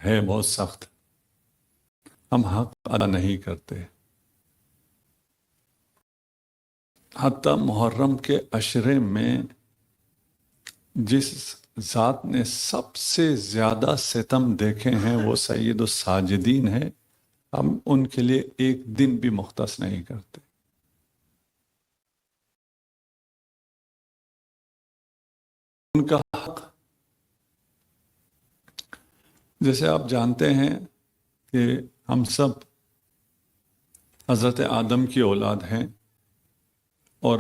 ہے بہت سخت، ہم حق ادا نہیں کرتے۔ حتیٰ محرم کے عشرے میں جس ذات نے سب سے زیادہ ستم دیکھے ہیں وہ سید الساجدین ہے، ہم ان کے لیے ایک دن بھی مختص نہیں کرتے۔ ان کا حق، جیسے آپ جانتے ہیں کہ ہم سب حضرت آدم کی اولاد ہیں، اور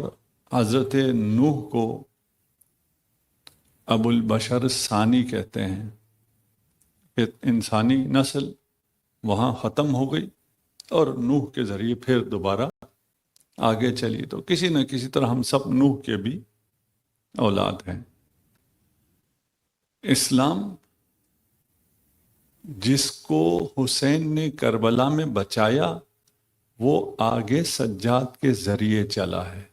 حضرت نوح کو ابو البشر ثانی کہتے ہیں کہ انسانی نسل وہاں ختم ہو گئی اور نوح کے ذریعے پھر دوبارہ آگے چلی، تو کسی نہ کسی طرح ہم سب نوح کے بھی اولاد ہیں۔ اسلام جس کو حسین نے کربلا میں بچایا وہ آگے سجاد کے ذریعے چلا ہے۔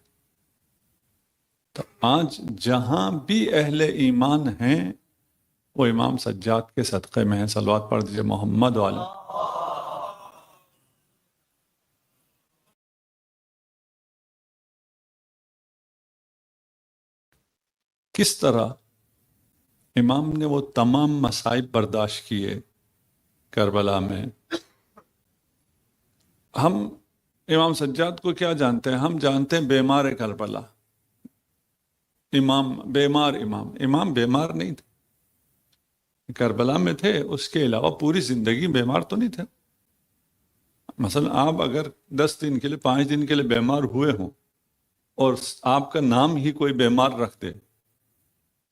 تو آج جہاں بھی اہل ایمان ہیں وہ امام سجاد کے صدقے میں ہیں۔ صلوات پڑھ دیجئے محمد والا۔ کس طرح امام نے وہ تمام مصائب برداشت کیے کربلا میں؟ ہم امام سجاد کو کیا جانتے ہیں؟ ہم جانتے ہیں بیمار کربلا، امام بیمار، امام بیمار نہیں تھے، کربلا میں تھے، اس کے علاوہ پوری زندگی بیمار تو نہیں تھے۔ مثلا آپ اگر 10 دن کے لیے 5 دن کے لیے بیمار ہوئے ہوں اور آپ کا نام ہی کوئی بیمار رکھ دے،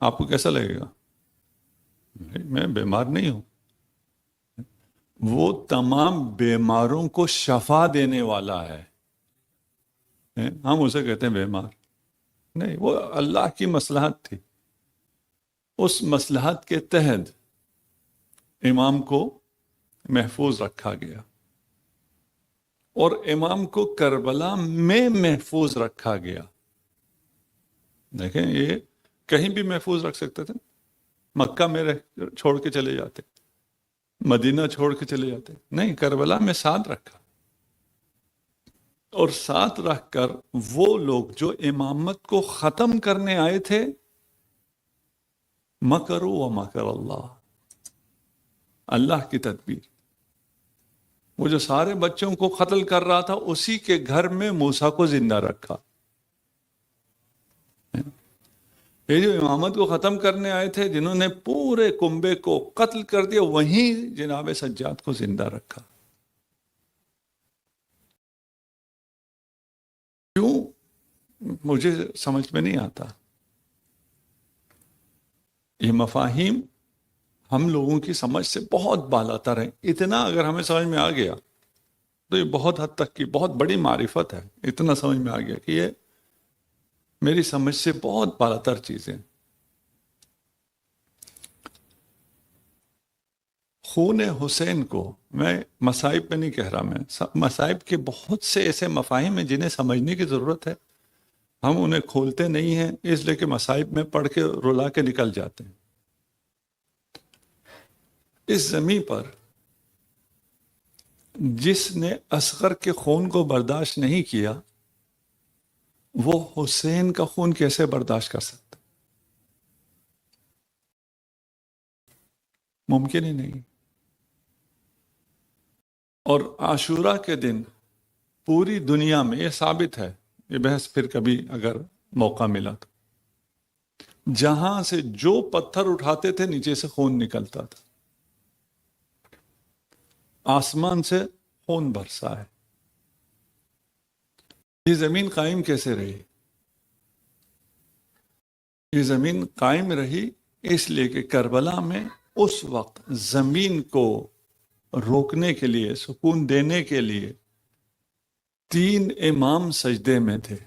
آپ کو کیسا لگے گا؟ میں بیمار نہیں ہوں۔ وہ تمام بیماروں کو شفا دینے والا ہے، ہم اسے کہتے ہیں بیمار نہیں۔ وہ اللہ کی مصلحت تھی، اس مصلحت کے تحت امام کو محفوظ رکھا گیا، اور امام کو کربلا میں محفوظ رکھا گیا۔ دیکھیں، یہ کہیں بھی محفوظ رکھ سکتے تھے، مکہ میں چھوڑ کے چلے جاتے، مدینہ چھوڑ کے چلے جاتے، نہیں، کربلا میں ساتھ رکھا، اور ساتھ رکھ کر وہ لوگ جو امامت کو ختم کرنے آئے تھے، مکروا ومکر اللہ، اللہ کی تدبیر، وہ جو سارے بچوں کو قتل کر رہا تھا اسی کے گھر میں موسیٰ کو زندہ رکھا۔ یہ جو امامت کو ختم کرنے آئے تھے، جنہوں نے پورے کنبے کو قتل کر دیا، وہیں جناب سجاد کو زندہ رکھا۔ کیوں؟ مجھے سمجھ میں نہیں آتا۔ یہ مفاہیم ہم لوگوں کی سمجھ سے بہت بالاتر ہیں۔ اتنا اگر ہمیں سمجھ میں آ گیا تو یہ بہت حد تک کی بہت بڑی معرفت ہے۔ اتنا سمجھ میں آ گیا کہ یہ میری سمجھ سے بہت بالاتر چیزیں۔ خون حسین کو میں مصائب پہ نہیں کہہ رہا، میں مصائب کے بہت سے ایسے مفاہیم ہیں جنہیں سمجھنے کی ضرورت ہے، ہم انہیں کھولتے نہیں ہیں، اس لیے کہ مصائب میں پڑھ کے رلا کے نکل جاتے ہیں۔ اس زمین پر جس نے اصغر کے خون کو برداشت نہیں کیا، وہ حسین کا خون کیسے برداشت کر سکتا؟ ممکن ہی نہیں۔ اور عاشورہ کے دن پوری دنیا میں یہ ثابت ہے، یہ بحث پھر کبھی اگر موقع ملا تو، جہاں سے جو پتھر اٹھاتے تھے نیچے سے خون نکلتا تھا، آسمان سے خون برسا ہے۔ یہ زمین قائم کیسے رہی؟ یہ زمین قائم رہی اس لیے کہ کربلا میں اس وقت زمین کو روکنے کے لیے، سکون دینے کے لیے 3 امام سجدے میں تھے۔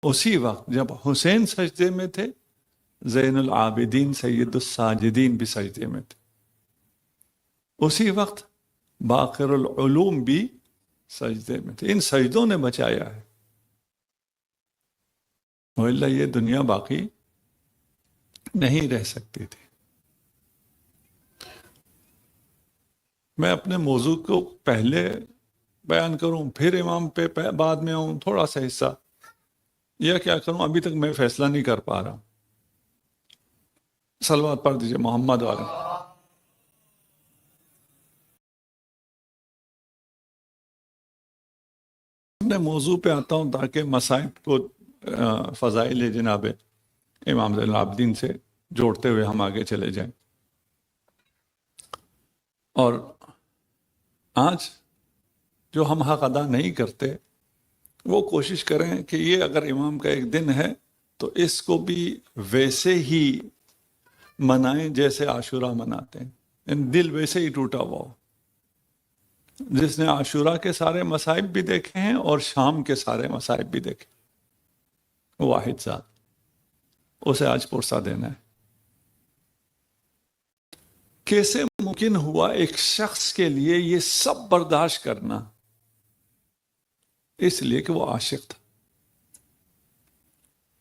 اسی وقت جب حسین سجدے میں تھے، زین العابدین سید الساجدین بھی سجدے میں تھے۔ اسی وقت باقر العلوم بھی سجدے میں تھے۔ ان سجدوں نے بچایا ہے، وَإِلَّا یہ دنیا باقی نہیں رہ سکتی تھی۔ میں اپنے موضوع کو پہلے بیان کروں پھر امام پہ بعد میں آؤں تھوڑا سا حصہ، یا کیا کروں؟ ابھی تک میں فیصلہ نہیں کر پا رہا. صلوات پڑھ دیجئے محمد والے. اپنے موضوع پہ آتا ہوں تاکہ مصائب کو فضائل جناب امام زین العابدین سے جوڑتے ہوئے ہم آگے چلے جائیں. اور آج جو ہم حق ادا نہیں کرتے وہ کوشش کریں کہ یہ اگر امام کا ایک دن ہے تو اس کو بھی ویسے ہی منائیں جیسے عاشورہ مناتے ہیں. دل ویسے ہی ٹوٹا ہوا ہو. جس نے عاشورہ کے سارے مصائب بھی دیکھے ہیں اور شام کے سارے مصائب بھی دیکھے، واحد ذات، اسے آج پرسہ دینا ہے. کیسے ممکن ہوا ایک شخص کے لیے یہ سب برداشت کرنا؟ اس لیے کہ وہ عاشق تھا.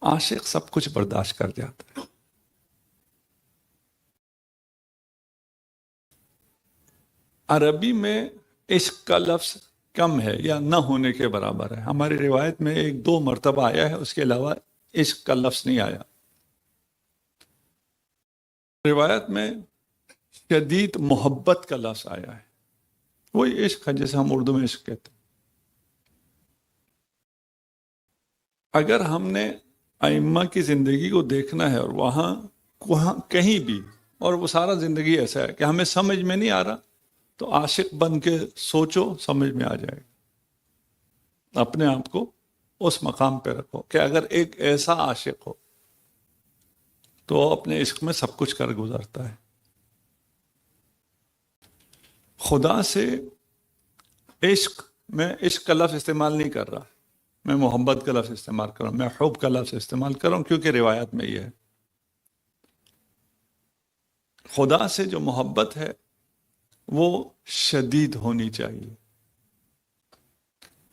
عاشق سب کچھ برداشت کر جاتا ہے. عربی میں عشق کا لفظ کم ہے یا نہ ہونے کے برابر ہے. ہماری روایت میں 1-2 مرتبہ آیا ہے، اس کے علاوہ عشق کا لفظ نہیں آیا. روایت میں شدید محبت کا لفظ آیا ہے، وہی عشق ہے جسے ہم اردو میں عشق کہتے ہیں. اگر ہم نے ائمہ کی زندگی کو دیکھنا ہے اور وہاں کہیں بھی، اور وہ سارا زندگی ایسا ہے کہ ہمیں سمجھ میں نہیں آ رہا تو عاشق بن کے سوچو، سمجھ میں آ جائے گا. اپنے آپ کو اس مقام پہ رکھو کہ اگر ایک ایسا عاشق ہو تو اپنے عشق میں سب کچھ کر گزرتا ہے. خدا سے عشق، میں عشق کا لفظ استعمال نہیں کر رہا، میں محبت کا لفظ استعمال کر رہا ہوں، میں حب کا لفظ استعمال کر رہا ہوں کیونکہ روایت میں یہ ہے. خدا سے جو محبت ہے وہ شدید ہونی چاہیے.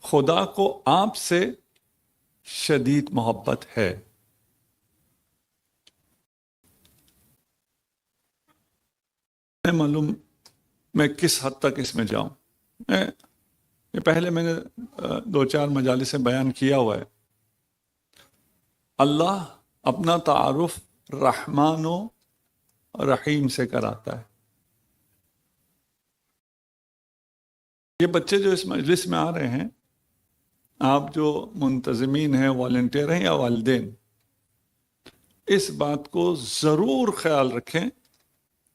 خدا کو آپ سے شدید محبت ہے. میں معلوم میں کس حد تک اس میں جاؤں. یہ پہلے میں نے 2-4 مجالس سے بیان کیا ہوا ہے. اللہ اپنا تعارف رحمان و رحیم سے کراتا ہے. یہ بچے جو اس مجلس میں آ رہے ہیں، آپ جو منتظمین ہیں، والنٹیئر ہیں یا والدین، اس بات کو ضرور خیال رکھیں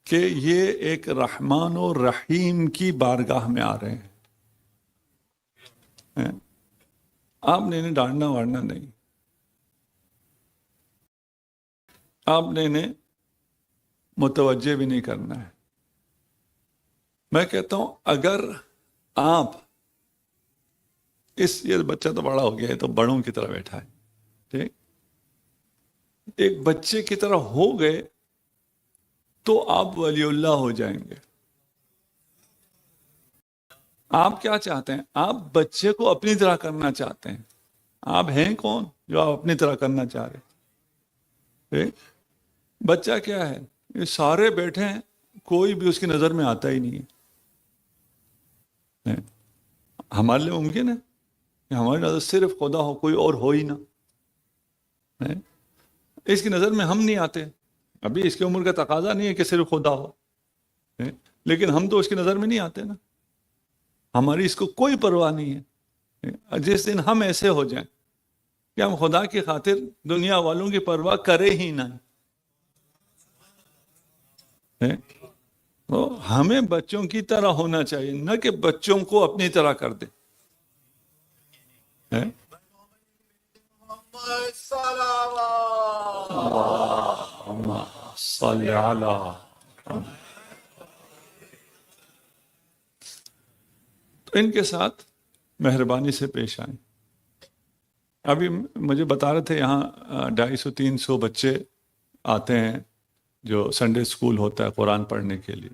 کہ یہ ایک رحمان و رحیم کی بارگاہ میں آ رہے ہیں. آپ نے انہیں ڈانٹنا وارنا نہیں، آپ نے انہیں متوجہ بھی نہیں کرنا ہے. میں کہتا ہوں اگر آپ یہ بچہ تو بڑا ہو گیا ہے تو بڑوں کی طرح بیٹھا ہے، ٹھیک، ایک بچے کی طرح ہو گئے تو آپ ولی اللہ ہو جائیں گے. آپ کیا چاہتے ہیں؟ آپ بچے کو اپنی طرح کرنا چاہتے ہیں. آپ ہیں کون جو آپ اپنی طرح کرنا چاہ رہے ہیں؟ بچہ کیا ہے؟ یہ سارے بیٹھے ہیں، کوئی بھی اس کی نظر میں آتا ہی نہیں ہے. ہمارے لیے ممکن ہے کہ ہماری نظر صرف خدا ہو، کوئی اور ہو ہی نہ. اس کی نظر میں ہم نہیں آتے. ابھی اس کی عمر کا تقاضا نہیں ہے کہ صرف خدا ہو، لیکن ہم تو اس کی نظر میں نہیں آتے نا. ہماری اس کو کوئی پرواہ نہیں ہے. جس دن ہم ایسے ہو جائیں کہ ہم خدا کی خاطر دنیا والوں کی پرواہ کرے ہی نہ، تو ہمیں بچوں کی طرح ہونا چاہیے، نہ کہ بچوں کو اپنی طرح کر دے. صلی اللہ. تو ان کے ساتھ مہربانی سے پیش آئیں. ابھی مجھے بتا رہے تھے یہاں 250-300 بچے آتے ہیں جو سنڈے اسکول ہوتا ہے قرآن پڑھنے کے لیے.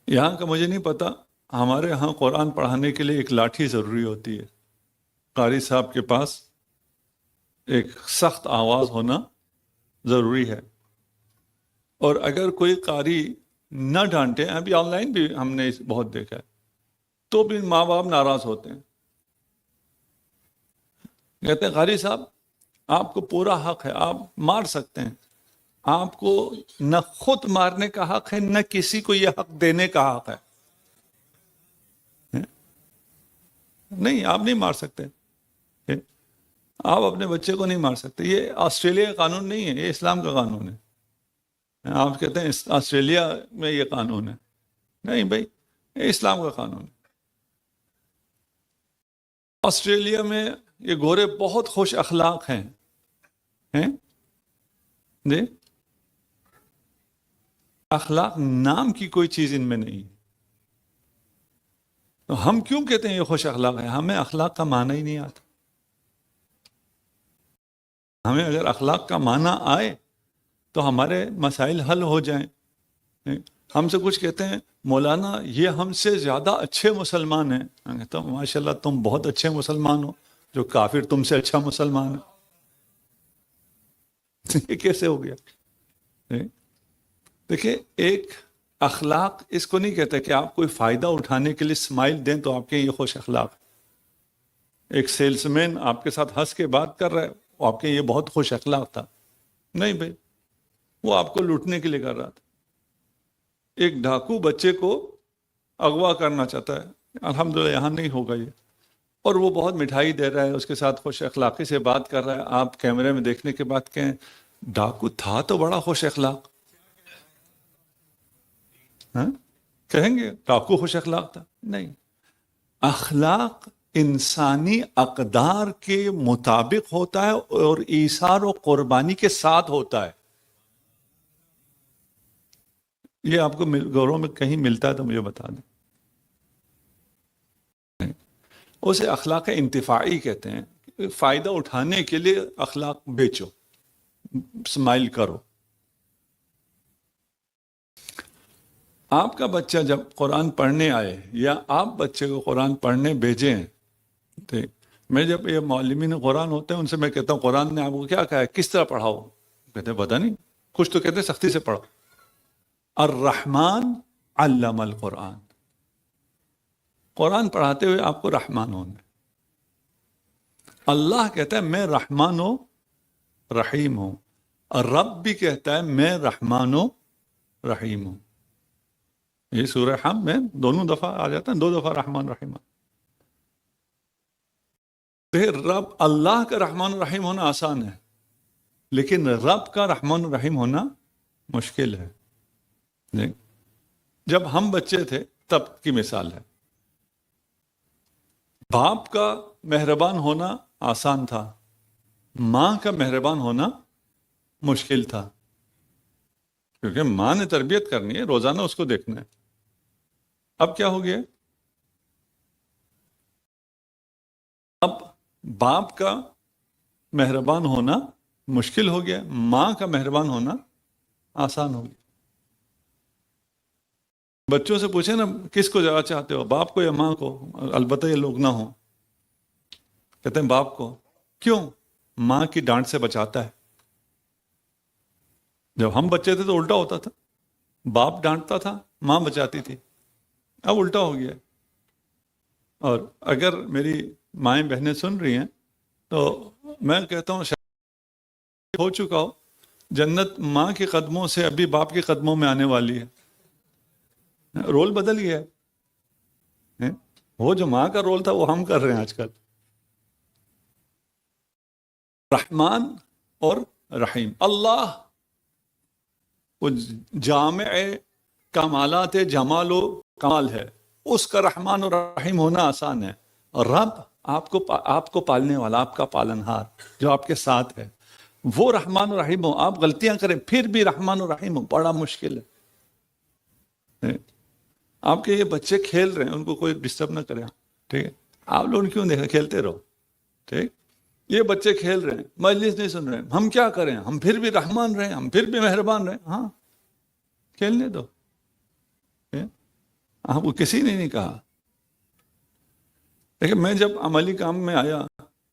یہاں کا مجھے نہیں پتا، ہمارے یہاں قرآن پڑھانے کے لیے ایک لاٹھی ضروری ہوتی ہے. قاری صاحب کے پاس ایک سخت آواز ہونا ضروری ہے. اور اگر کوئی قاری نہ ڈانٹیں. ابھی آن لائن بھی ہم نے بہت دیکھا ہے, تو بھی ماں باپ ناراض ہوتے ہیں, کہتے ہیں قاری صاحب آپ کو پورا حق ہے, آپ مار سکتے ہیں, آپ کو نہ خود مارنے کا حق ہے نہ کسی کو یہ حق دینے کا حق ہے. نہیں, آپ نہیں مار سکتے, آپ اپنے بچے کو نہیں مار سکتے. یہ آسٹریلیا کا قانون نہیں ہے, یہ اسلام کا قانون ہے. آپ کہتے ہیں آسٹریلیا میں یہ قانون ہے, نہیں بھائی, یہ اسلام کا قانون ہے. آسٹریلیا میں یہ گورے بہت خوش اخلاق ہیں جی, اخلاق نام کی کوئی چیز ان میں نہیں. تو ہم کیوں کہتے ہیں یہ خوش اخلاق ہے؟ ہمیں اخلاق کا معنی ہی نہیں آتا. ہمیں اگر اخلاق کا معنی آئے تو ہمارے مسائل حل ہو جائیں. ہم سے کچھ کہتے ہیں مولانا یہ ہم سے زیادہ اچھے مسلمان ہیں. میں کہتا ہوں ماشاءاللہ تم بہت اچھے مسلمان ہو, جو کافر تم سے اچھا مسلمان ہے. یہ کیسے ہو گیا؟ دیکھیں, ایک اخلاق اس کو نہیں کہتے کہ آپ کوئی فائدہ اٹھانے کے لیے اسمائل دیں تو آپ کے یہ خوش اخلاق. ایک سیلس مین آپ کے ساتھ ہنس کے بات کر رہا ہے, وہ آپ کے یہ بہت خوش اخلاق تھا. نہیں بھائی, وہ آپ کو لوٹنے کے لیے کر رہا تھا. ایک ڈاکو بچے کو اغوا کرنا چاہتا ہے, الحمدللہ یہاں نہیں ہوگا یہ, اور وہ بہت مٹھائی دے رہا ہے, اس کے ساتھ خوش اخلاقی سے بات کر رہا ہے. آپ کیمرے میں دیکھنے کے بعد کہیں ڈاکو تھا تو بڑا خوش اخلاق, کہیں گے ڈاکو خوش اخلاق تھا؟ نہیں. اخلاق انسانی اقدار کے مطابق ہوتا ہے اور ایثار و قربانی کے ساتھ ہوتا ہے. یہ آپ کو گوروں میں کہیں ملتا ہے تو مجھے بتا دیں. اسے اخلاق انتفاعی کہتے ہیں. فائدہ اٹھانے کے لیے اخلاق بیچو, اسمائل کرو. آپ کا بچہ جب قرآن پڑھنے آئے یا آپ بچے کو قرآن پڑھنے بھیجیں, میں جب یہ معلمین قرآن ہوتے ہیں ان سے میں کہتا ہوں قرآن نے آپ کو کیا کہا ہے, کس طرح پڑھاؤ؟ کہتے ہیں پتہ نہیں, کچھ تو کہتے ہیں سختی سے پڑھو. الرحمن علم القرآن, قرآن پڑھاتے ہوئے آپ کو رحمان ہونا ہے. اللہ کہتا ہے میں رحمان و رحیم ہوں, اور رب بھی کہتا ہے میں رحمان و رحیم ہوں. یہ سورہ حم میں دونوں دفعہ آ جاتا ہے, 2 دفعہ رحمان رحیم. رب اللہ کا رحمان الرحیم ہونا آسان ہے, لیکن رب کا رحمان الرحیم ہونا مشکل ہے. جب ہم بچے تھے تب کی مثال ہے. باپ کا مہربان ہونا آسان تھا, ماں کا مہربان ہونا مشکل تھا, کیونکہ ماں نے تربیت کرنی ہے, روزانہ اس کو دیکھنا ہے. اب کیا ہو گیا؟ اب باپ کا مہربان ہونا مشکل ہو گیا, ماں کا مہربان ہونا آسان ہو گیا. بچوں سے پوچھیں نا کس کو زیادہ چاہتے ہو, باپ کو یا ماں کو؟ البتہ یہ لوگ نہ ہوں, کہتے ہیں باپ کو. کیوں؟ ماں کی ڈانٹ سے بچاتا ہے. جب ہم بچے تھے تو الٹا ہوتا تھا, باپ ڈانٹتا تھا, ماں بچاتی تھی. اب الٹا ہو گیا. اور اگر میری مائیں بہنیں سن رہی ہیں تو میں کہتا ہوں شاید ہو چکا ہو, جنت ماں کے قدموں سے ابھی باپ کے قدموں میں آنے والی ہے. رول بدل گیا ہے, وہ جو ماں کا رول تھا وہ ہم کر رہے ہیں آج کل. رحمان اور رحیم, اللہ وہ جامع کمالات جمال و کمال ہے, اس کا رحمان اور رحیم ہونا آسان ہے. اور رب آپ کو پالنے والا, آپ کا پالنہار جو آپ کے ساتھ ہے, وہ رحمان و رحیم ہو. آپ غلطیاں کریں پھر بھی رحمان و رحیم ہو, بڑا مشکل ہے. آپ کے یہ بچے کھیل رہے ہیں, ان کو کوئی ڈسٹرب نہ کرے, ٹھیک ہے؟ آپ لوگ کیوں دیکھیں, کھیلتے رہو, ٹھیک. یہ بچے کھیل رہے ہیں, مجلس نہیں سن رہے ہیں, ہم کیا کریں؟ ہم پھر بھی رحمان رہیں, ہم پھر بھی مہربان رہیں. ہاں کھیلنے دو, آپ کو کسی نے نہیں کہا. لیکن میں جب عملی کام میں آیا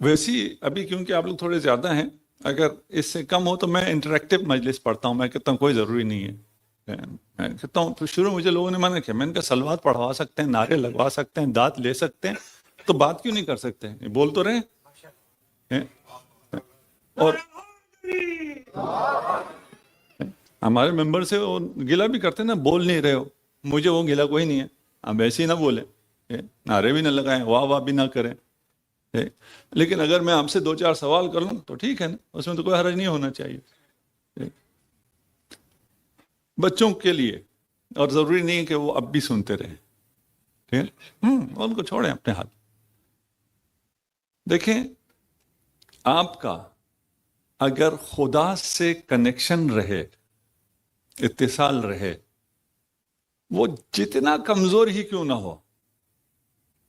ویسی ابھی کیونکہ آپ لوگ تھوڑے زیادہ ہیں، اگر اس سے کم ہو تو میں انٹریکٹیو مجلس پڑھتا ہوں. میں کہتا ہوں کوئی ضروری نہیں ہے. میں کہتا ہوں تو شروع مجھے لوگوں نے منع کیا، میں نے کہا سلوات پڑھوا سکتے ہیں، نعرے لگوا سکتے ہیں، دانت لے سکتے ہیں، تو بات کیوں نہیں کر سکتے؟ بول تو رہے. اور ہمارے ممبر سے وہ گلا بھی کرتے ہیں نا، بول نہیں رہے ہو. مجھے وہ گلا کوئی نہیں ہے، ہم ایسے ہی نہ بولیں، نعرے بھی نہ لگائیں، واہ واہ بھی نہ کریں. لیکن اگر میں آپ سے 2-4 سوال کر لوں تو ٹھیک ہے نا، اس میں تو کوئی حرج نہیں ہونا چاہیے. بچوں کے لیے، اور ضروری نہیں ہے کہ وہ اب بھی سنتے رہیں. ٹھیک ہے، ان کو چھوڑیں اپنے ہاتھ. دیکھیں، آپ کا اگر خدا سے کنیکشن رہے، اتصال رہے، وہ جتنا کمزور ہی کیوں نہ ہو،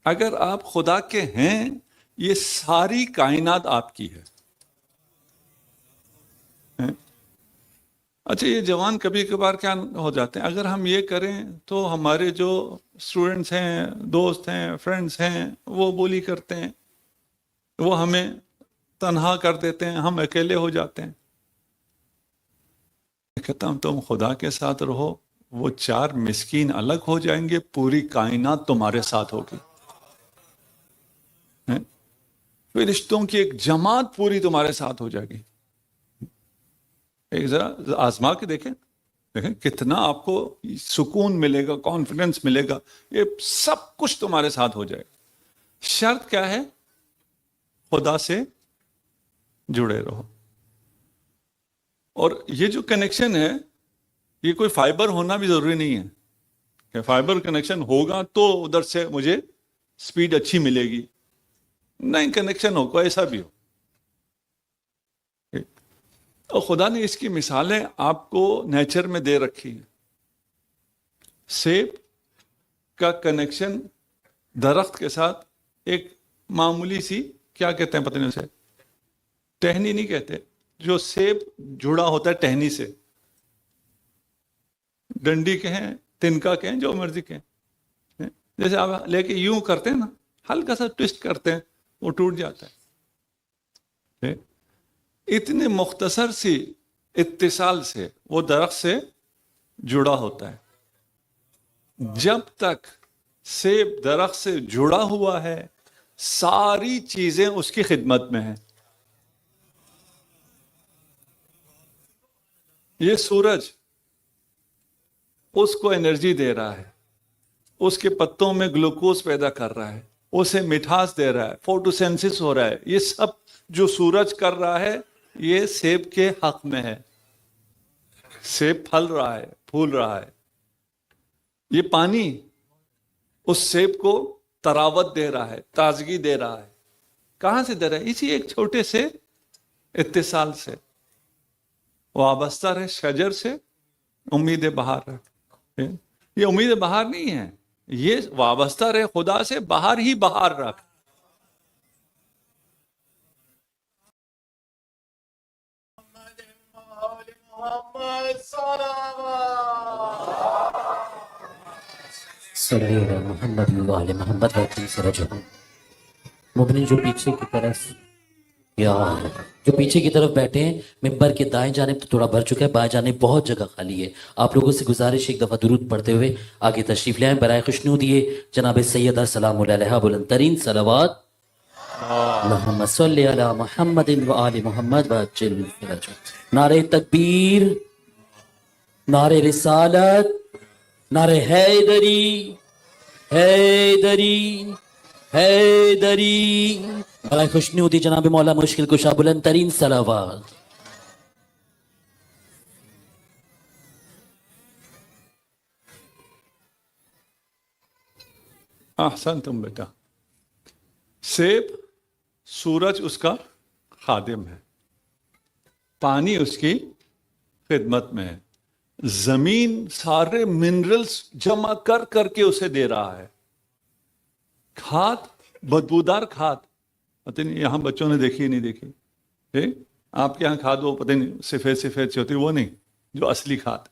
اگر آپ خدا کے ہیں، یہ ساری کائنات آپ کی ہے. اچھا، یہ جوان کبھی کبھار کیا ہو جاتے ہیں، اگر ہم یہ کریں تو ہمارے جو اسٹوڈنٹس ہیں، دوست ہیں، فرینڈس ہیں، وہ بولی کرتے ہیں، وہ ہمیں تنہا کر دیتے ہیں، ہم اکیلے ہو جاتے ہیں. میں کہتا ہوں تم خدا کے ساتھ رہو، وہ 4 مسکین الگ ہو جائیں گے، پوری کائنات تمہارے ساتھ ہوگی. فرشتوں کی ایک جماعت پوری تمہارے ساتھ ہو جائے گی. ایک ذرا آزما کے دیکھیں کتنا آپ کو سکون ملے گا، کانفیڈنس ملے گا. یہ سب کچھ تمہارے ساتھ ہو جائے گا. شرط کیا ہے؟ خدا سے جڑے رہو. اور یہ جو کنیکشن ہے، یہ کوئی فائبر ہونا بھی ضروری نہیں ہے کہ فائبر کنیکشن ہوگا تو ادھر سے مجھے سپیڈ اچھی ملے گی. نہیں، کنیکشن ہو، کوئی ایسا بھی ہو. اور خدا نے اس کی مثالیں آپ کو نیچر میں دے رکھی ہیں. سیب کا کنیکشن درخت کے ساتھ ایک معمولی سی، کیا کہتے ہیں پتہ نہیں اسے، ٹہنی نہیں کہتے، جو سیب جڑا ہوتا ہے ٹہنی سے، ڈنڈی کہیں، تنکا کہیں، جو مرضی کہیں. جیسے آپ لے کے یوں کرتے ہیں نا، ہلکا سا ٹوسٹ کرتے ہیں، وہ ٹوٹ جاتا ہے. اتنے مختصر سی اتصال سے وہ درخت سے جڑا ہوتا ہے. جب تک سیب درخت سے جڑا ہوا ہے، ساری چیزیں اس کی خدمت میں ہیں. یہ سورج اس کو انرجی دے رہا ہے، اس کے پتوں میں گلوکوز پیدا کر رہا ہے، اسے مٹھاس دے رہا ہے، فوٹوسینسس ہو رہا ہے. یہ سب جو سورج کر رہا ہے، یہ سیب کے حق میں ہے. سیب پھل رہا ہے، پھول رہا ہے. یہ پانی اس سیب کو تراوت دے رہا ہے، تازگی دے رہا ہے. کہاں سے دے رہا ہے؟ اسی ایک چھوٹے سے اتصال سے. وابستہ رہے شجر سے، امید بہار رکھ. یہ امید بہار نہیں ہے، یہ وابستہ رہے خدا سے، بہار ہی بہار رکھ. صلی اللہ محمد وآل محمد مبنی جو پیچھے کی طرف، یا جو پیچھے کی طرف بیٹھے ہیں، ممبر کے دائیں جانب تو تھوڑا بھر چکا ہے، بائیں جانب بہت جگہ خالی ہے. آپ لوگوں سے گزارش ایک دفعہ درود پڑھتے ہوئے آگے تشریف لے آئیں. برائے خوشنود دیے جناب سیدہ سلام علیہ بلند ترین صلوات اللہم صلی علی محمد وآل محمد وعجل فرجہ. نعرہ تکبیر، نعرہ رسالت، نعرہ حیدری، حیدری، حیدری. برائے خوشنودی جناب مولا مشکل کشا بلند ترین صلوات. احسن تم بیٹا. سیب، سورج اس کا خادم ہے، پانی اس کی خدمت میں ہے، زمین سارے منرلز جمع کر کر کے اسے دے رہا ہے. کھاد، بدبودار کھاد، پتہ نہیں یہاں بچوں نے دیکھی نہیں دیکھی، آپ کے یہاں کھاد وہ پتہ نہیں سفید سفید سے ہوتی، وہ نہیں، جو اصلی کھاد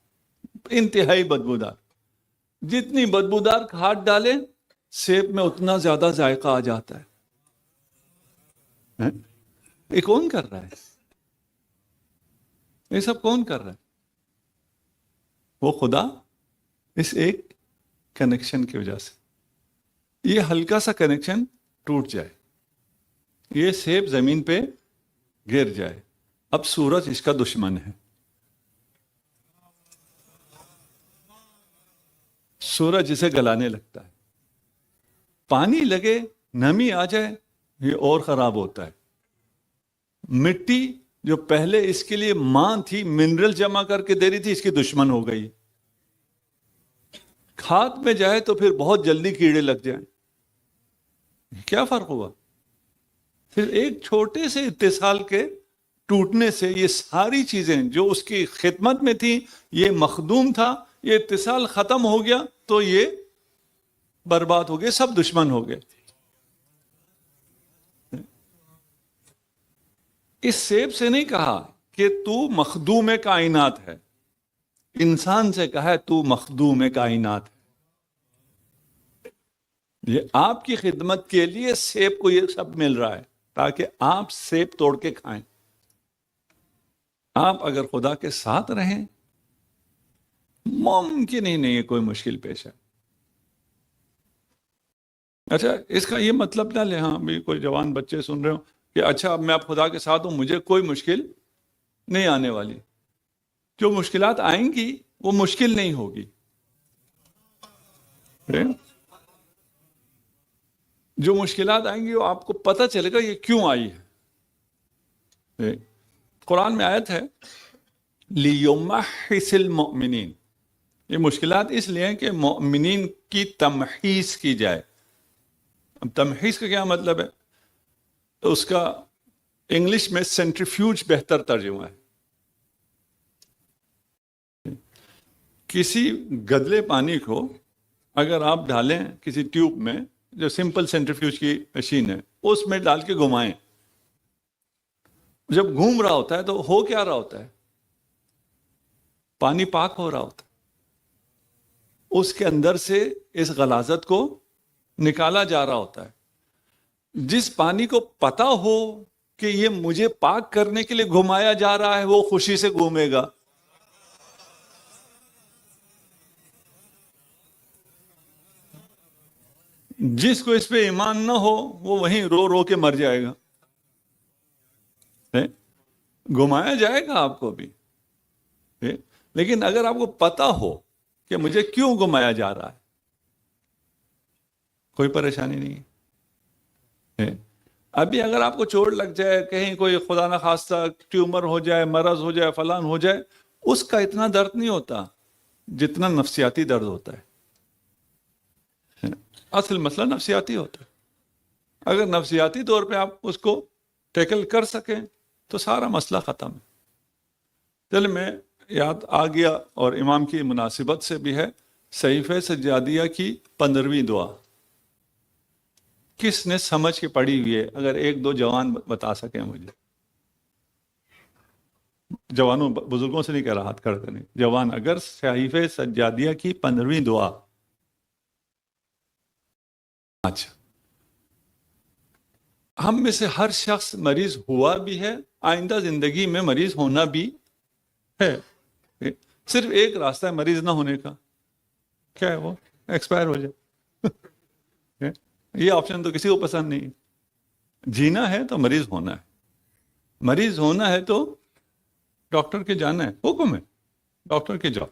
انتہائی بدبودار. جتنی بدبودار کھاد ڈالیں، سیب میں اتنا زیادہ ذائقہ آ جاتا ہے. ہیں؟ یہ کون کر رہا ہے؟ یہ سب کون کر رہا ہے؟ وہ خدا، اس ایک کنیکشن کی وجہ سے. یہ ہلکا سا کنیکشن ٹوٹ جائے، یہ سیب زمین پہ گر جائے، اب سورج اس کا دشمن ہے. سورج اسے گلانے لگتا ہے. پانی لگے، نمی آ جائے، یہ اور خراب ہوتا ہے. مٹی جو پہلے اس کے لیے ماں تھی، منرل جمع کر کے دے رہی تھی، اس کی دشمن ہو گئی. کھاد میں جائے تو پھر بہت جلدی کیڑے لگ جائیں. کیا فرق ہوا؟ پھر ایک چھوٹے سے اتصال کے ٹوٹنے سے یہ ساری چیزیں جو اس کی خدمت میں تھیں، یہ مخدوم تھا، یہ اتصال ختم ہو گیا تو یہ برباد ہو گئے، سب دشمن ہو گئے. اس سیب سے نہیں کہا کہ تو مخدوم کائنات ہے، انسان سے کہا ہے تو مخدوم کائنات ہے. یہ آپ کی خدمت کے لیے سیب کو یہ سب مل رہا ہے تاکہ آپ سیب توڑ کے کھائیں. آپ اگر خدا کے ساتھ رہیں، ممکن ہی نہیں ہے کوئی مشکل پیش ہے. اچھا، اس کا یہ مطلب نہ لے، ہاں بھی کوئی جوان بچے سن رہے ہو کہ اچھا اب میں اب خدا کے ساتھ ہوں، مجھے کوئی مشکل نہیں آنے والی. جو مشکلات آئیں گی وہ مشکل نہیں ہوگی. جو مشکلات آئیں گی وہ آپ کو پتہ چلے گا یہ کیوں آئی ہے. قرآن میں آیت ہے لِيُمَحِّصِ الْمُؤْمِنِينَ. یہ مشکلات اس لیے ہیں کہ مؤمنین کی تمحیص کی جائے. اب تمحیص کا کیا مطلب ہے؟ تو اس کا انگلش میں سینٹریفیوج بہتر ترجمہ ہے. کسی گدلے پانی کو اگر آپ ڈالیں کسی ٹیوب میں، جو سمپل سینٹریفیوج کی مشین ہے، اس میں ڈال کے گھمائیں، جب گھوم رہا ہوتا ہے تو ہو کیا رہا ہوتا ہے؟ پانی پاک ہو رہا ہوتا ہے. اس کے اندر سے اس غلاظت کو نکالا جا رہا ہوتا ہے. جس پانی کو پتا ہو کہ یہ مجھے پاک کرنے کے لیے گھمایا جا رہا ہے، وہ خوشی سے گھومے گا. جس کو اس پہ ایمان نہ ہو وہ وہیں رو رو کے مر جائے گا. گھمایا جائے گا آپ کو بھی، لیکن اگر آپ کو پتا ہو کہ مجھے کیوں گھمایا جا رہا ہے، کوئی پریشانی نہیں ہے. ابھی اگر آپ کو چوٹ لگ جائے، کہیں کوئی خدا نہ خواستہ ٹیومر ہو جائے، مرض ہو جائے، فلان ہو جائے، اس کا اتنا درد نہیں ہوتا جتنا نفسیاتی درد ہوتا ہے. اصل مسئلہ نفسیاتی ہوتا ہے. اگر نفسیاتی طور پہ آپ اس کو ٹیکل کر سکیں تو سارا مسئلہ ختم ہے. چل میں یاد آ گیا، اور امام کی مناسبت سے بھی ہے، صحیفہ سجادیہ کی 15ویں دعا کس نے سمجھ کے پڑھی ہوئی ہے؟ اگر ایک دو جوان بتا سکیں مجھے. جوانوں، بزرگوں سے نہیں کہہ رہا، ہاتھ کھڑے کریں. جوان اگر صحیفہ سجادیہ کی 15ویں دعا. اچھا، ہم میں سے ہر شخص مریض ہوا بھی ہے، آئندہ زندگی میں مریض ہونا بھی ہے. صرف ایک راستہ ہے مریض نہ ہونے کا، کیا ہے وہ؟ ایکسپائر ہو جائے. یہ آپشن تو کسی کو پسند نہیں. جینا ہے تو مریض ہونا ہے، مریض ہونا ہے تو ڈاکٹر کے جانا ہے. حکم ہے ڈاکٹر کے جاؤ.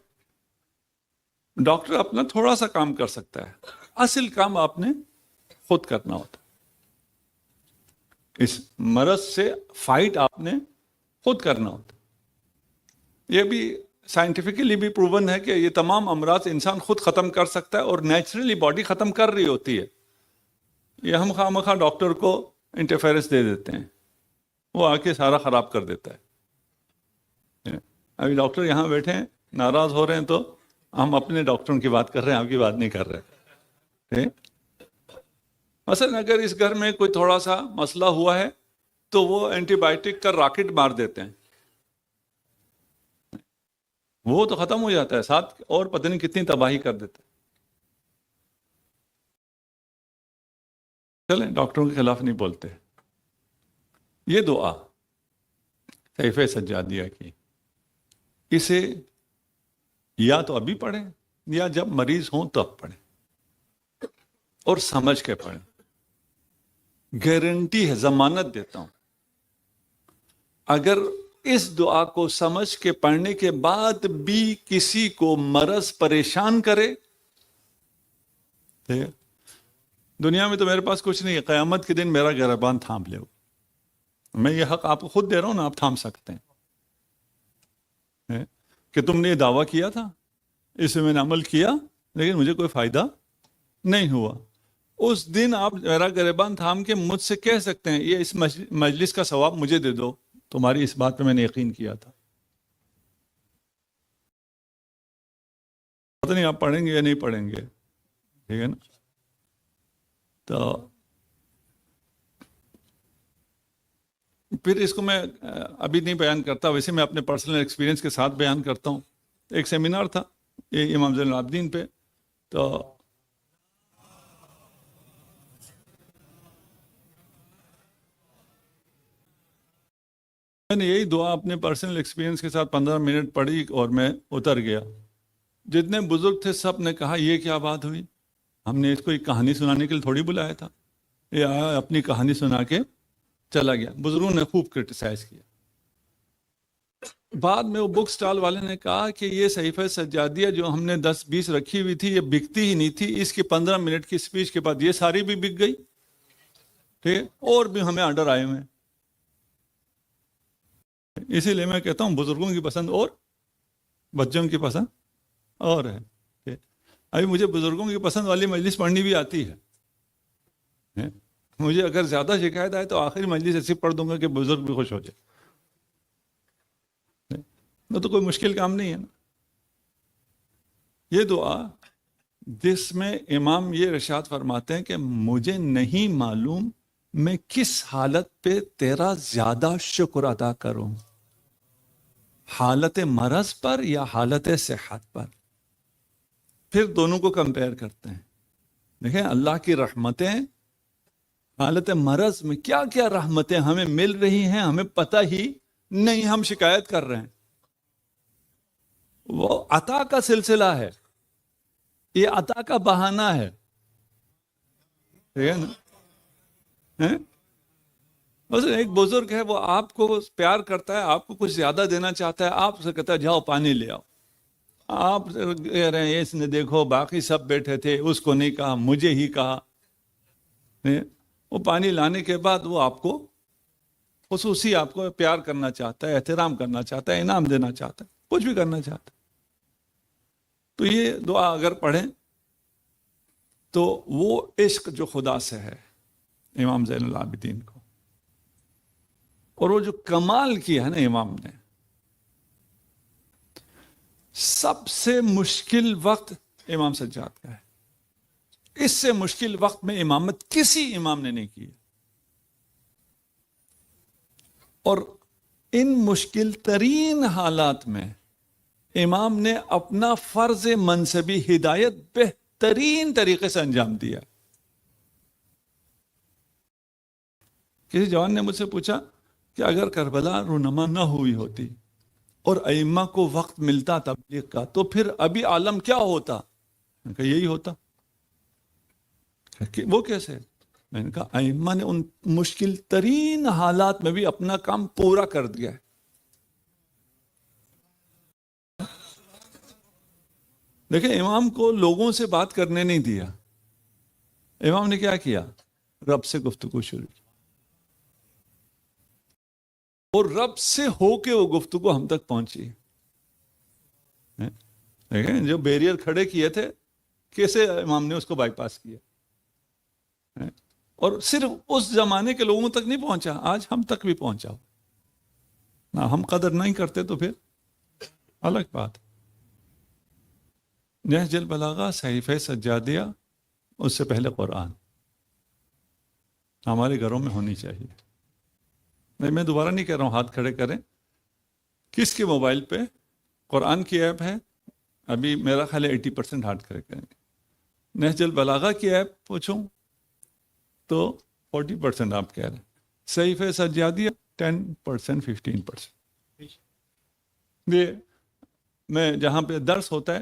ڈاکٹر اپنا تھوڑا سا کام کر سکتا ہے، اصل کام آپ نے خود کرنا ہوتا. اس مرض سے فائٹ آپ نے خود کرنا ہوتا. یہ بھی سائنٹیفکلی بھی پروون ہے کہ یہ تمام امراض انسان خود ختم کر سکتا ہے، اور نیچرلی باڈی ختم کر رہی ہوتی ہے. یہ ہم خواہ مخواہ ڈاکٹر کو انٹرفیرنس دے دیتے ہیں، وہ آ کے سارا خراب کر دیتا ہے. ابھی ڈاکٹر یہاں بیٹھے ہیں، ناراض ہو رہے ہیں تو ہم اپنے ڈاکٹروں کی بات کر رہے ہیں، آپ کی بات نہیں کر رہے. مثلا اگر اس گھر میں کوئی تھوڑا سا مسئلہ ہوا ہے تو وہ اینٹی بائیوٹک کا راکٹ مار دیتے ہیں، وہ تو ختم ہو جاتا ہے، ساتھ اور پتہ نہیں کتنی تباہی کر دیتے ہیں. چلیں ڈاکٹروں کے خلاف نہیں بولتے. یہ دعا صحیفہ سجادیہ کی، اسے یا تو ابھی پڑھیں یا جب مریض ہوں تب پڑھیں، اور سمجھ کے پڑھیں. گارنٹی ہے، ضمانت دیتا ہوں، اگر اس دعا کو سمجھ کے پڑھنے کے بعد بھی کسی کو مرض پریشان کرے، ٹھیک ہے؟ دنیا میں تو میرے پاس کچھ نہیں ہے، قیامت کے دن میرا گریبان تھام لے. میں یہ حق آپ کو خود دے رہا ہوں نا، آپ تھام سکتے ہیں کہ تم نے یہ دعویٰ کیا تھا، اس میں نے عمل کیا لیکن مجھے کوئی فائدہ نہیں ہوا. اس دن آپ میرا گریبان تھام کے مجھ سے کہہ سکتے ہیں یہ اس مجلس کا ثواب مجھے دے دو، تمہاری اس بات پہ میں نے یقین کیا تھا. پتہ نہیں آپ پڑھیں گے یا نہیں پڑھیں گے، ٹھیک ہے نا. تو پھر اس کو میں ابھی نہیں بیان کرتا، ویسے میں اپنے پرسنل ایکسپیرینس کے ساتھ بیان کرتا ہوں. ایک سیمینار تھا یہ امام زین العابدین پہ، تو میں نے یہی دعا اپنے پرسنل ایکسپیرینس کے ساتھ 15 منٹ پڑھی اور میں اتر گیا. جتنے بزرگ تھے سب نے کہا یہ کیا بات ہوئی، ہم نے اس کو ایک کہانی سنانے کے لیے تھوڑی بلایا تھا. یہ آیا اپنی کہانی سنا کے چلا گیا. بزرگوں نے خوب کرٹیسائز کیا. بعد میں وہ بک سٹال والے نے کہا کہ یہ صحیفہ سجادیہ جو ہم نے 10-20 رکھی ہوئی تھی یہ بکتی ہی نہیں تھی، اس کی 15 منٹ کی سپیچ کے بعد یہ ساری بھی بک گئی، ٹھیک، اور بھی ہمیں آرڈر آئے ہوئے ہیں. اسی لیے میں کہتا ہوں بزرگوں کی پسند اور بچوں کی پسند اور ہے. ابھی مجھے بزرگوں کی پسند والی مجلس پڑھنی بھی آتی ہے. مجھے اگر زیادہ شکایت آئے تو آخری مجلس ایسی پڑھ دوں گا کہ بزرگ بھی خوش ہو جائے. وہ تو کوئی مشکل کام نہیں ہے نا. یہ دعا جس میں امام یہ ارشاد فرماتے ہیں کہ مجھے نہیں معلوم میں کس حالت پہ تیرا زیادہ شکر ادا کروں، حالت مرض پر یا حالت صحت پر. پھر دونوں کو کمپیئر کرتے ہیں. دیکھیں اللہ کی رحمتیں حالت مرض میں کیا کیا رحمتیں ہمیں مل رہی ہیں، ہمیں پتہ ہی نہیں، ہم شکایت کر رہے ہیں. وہ عطا کا سلسلہ ہے، یہ عطا کا بہانہ ہے، ٹھیک ہے نا. بس ایک بزرگ ہے وہ آپ کو پیار کرتا ہے، آپ کو کچھ زیادہ دینا چاہتا ہے، آپ سے کہتا ہے جاؤ پانی لے آؤ. آپ کہہ رہے ہیں اس نے دیکھو باقی سب بیٹھے تھے، اس کو نہیں کہا مجھے ہی کہا. وہ پانی لانے کے بعد وہ آپ کو خصوصی آپ کو پیار کرنا چاہتا ہے، احترام کرنا چاہتا ہے، انعام دینا چاہتا ہے، کچھ بھی کرنا چاہتا ہے. تو یہ دعا اگر پڑھیں تو وہ عشق جو خدا سے ہے امام زین العابدین کو، اور وہ جو کمال کیا ہے نا امام نے، سب سے مشکل وقت امام سجاد کا ہے. اس سے مشکل وقت میں امامت کسی امام نے نہیں کی. اور ان مشکل ترین حالات میں امام نے اپنا فرض منصبی ہدایت بہترین طریقے سے انجام دیا. کسی جوان نے مجھ سے پوچھا کہ اگر کربلا رونما نہ ہوئی ہوتی اور ائمہ کو وقت ملتا تبلیغ کا تو پھر ابھی عالم کیا ہوتا؟ میں نے کہا یہی ہوتا. کہ وہ کیسے؟ میں نے کہا ائمہ نے ان مشکل ترین حالات میں بھی اپنا کام پورا کر دیا ہے. دیکھیں امام کو لوگوں سے بات کرنے نہیں دیا. امام نے کیا کیا؟ رب سے گفتگو شروع کی، اور رب سے ہو کے وہ گفتگو ہم تک پہنچی. دیکھیں جو بیریئر کھڑے کیے تھے کیسے امام نے اس کو بائی پاس کیا، اور صرف اس زمانے کے لوگوں تک نہیں پہنچا، آج ہم تک بھی پہنچا. نہ ہم قدر نہیں کرتے تو پھر الگ بات. نہج البلاغہ صحیفہ سجادیہ، اس سے پہلے قرآن ہمارے گھروں میں ہونی چاہیے. میں دوبارہ نہیں کہہ رہا ہوں ہاتھ کھڑے کریں. کس کے موبائل پہ قرآن کی ایپ ہے؟ ابھی میرا خیال ہے 80% ہاتھ کھڑے کریں گے. نہج البلاغہ کی ایپ پوچھوں تو 40% آپ کہہ رہے ہیں. صحیفہ سجادیہ 10%, 15%. یہ میں جہاں پہ درس ہوتا ہے،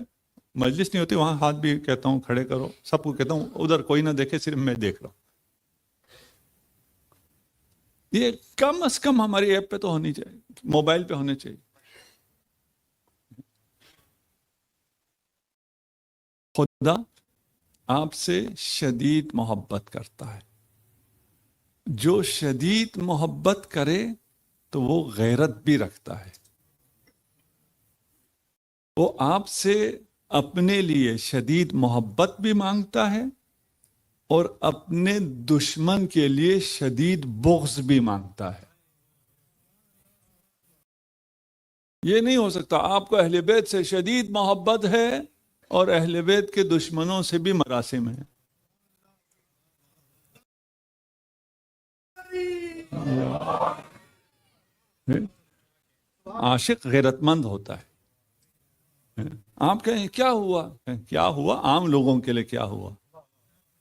مجلس نہیں ہوتی، وہاں ہاتھ بھی کہتا ہوں کھڑے کرو، سب کو کہتا ہوں ادھر کوئی نہ دیکھے، صرف میں دیکھ رہا ہوں. یہ کم از کم ہماری ایپ پہ تو ہونی چاہیے، موبائل پہ ہونے چاہیے. خدا آپ سے شدید محبت کرتا ہے. جو شدید محبت کرے تو وہ غیرت بھی رکھتا ہے. وہ آپ سے اپنے لیے شدید محبت بھی مانگتا ہے اور اپنے دشمن کے لیے شدید بغض بھی مانگتا ہے. یہ نہیں ہو سکتا آپ کو اہل بیت سے شدید محبت ہے اور اہل بیت کے دشمنوں سے بھی مراسم ہے. عاشق غیرت مند ہوتا ہے. آپ کہیں کیا ہوا؟ کیا ہوا؟ عام لوگوں کے لیے کیا ہوا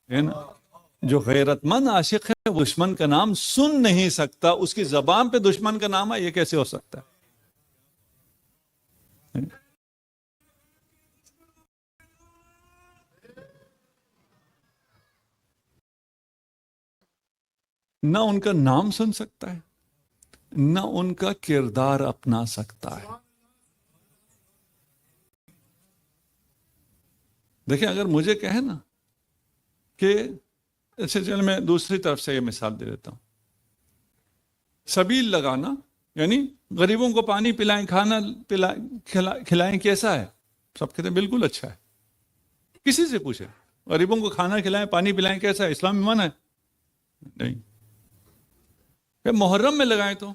ہے نا. جو غیرت مند عاشق ہے وہ دشمن کا نام سن نہیں سکتا، اس کی زبان پہ دشمن کا نام ہے، یہ کیسے ہو سکتا ہے؟ نہ ان کا نام سن سکتا ہے، نہ ان کا کردار اپنا سکتا ہے. دیکھیں اگر مجھے کہیں نا کہ اچھا چل میں دوسری طرف سے یہ مثال دے دیتا ہوں. سبیل لگانا یعنی غریبوں کو پانی پلائیں، کھانا کھلائیں، کیسا ہے؟ سب کہتے ہیں بالکل اچھا ہے. کسی سے پوچھے غریبوں کو کھانا کھلائیں، پانی پلائیں، کیسا ہے؟ اسلام میں منع ہے؟ نہیں. کہ محرم میں لگائیں تو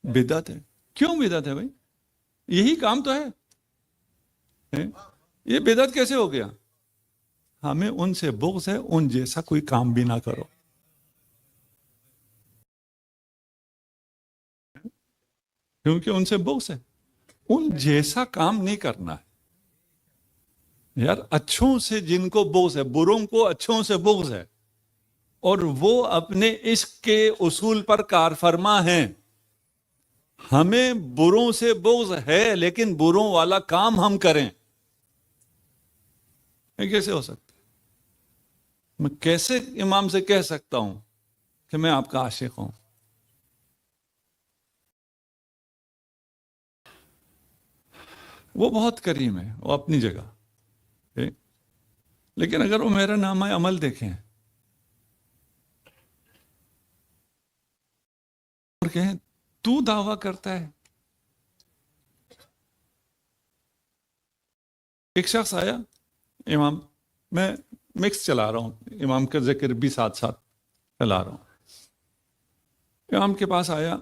بدعت ہے. کیوں بدعت ہے بھائی؟ یہی کام تو ہے. یہ بدعت کیسے ہو گیا؟ ہمیں ان سے بغض ہے، ان جیسا کوئی کام بھی نہ کرو. کیونکہ ان سے بغض ہے، ان جیسا کام نہیں کرنا ہے. یار اچھوں سے جن کو بغض ہے، بروں کو اچھوں سے بغض ہے، اور وہ اپنے عشق کے اصول پر کار فرما ہیں. ہمیں بروں سے بغض ہے لیکن بروں والا کام ہم کریں. یہ کیسے ہو سکتا ہے؟ میں کیسے امام سے کہہ سکتا ہوں کہ میں آپ کا عاشق ہوں؟ وہ بہت کریم ہے، وہ اپنی جگہ، لیکن اگر وہ میرا نامہ عمل دیکھیں اور کہیں تو دعویٰ کرتا ہے. ایک شخص آیا، امام میں مکس چلا رہا ہوں، امام کا ذکر بھی ساتھ ساتھ چلا رہا ہوں. امام کے پاس آیا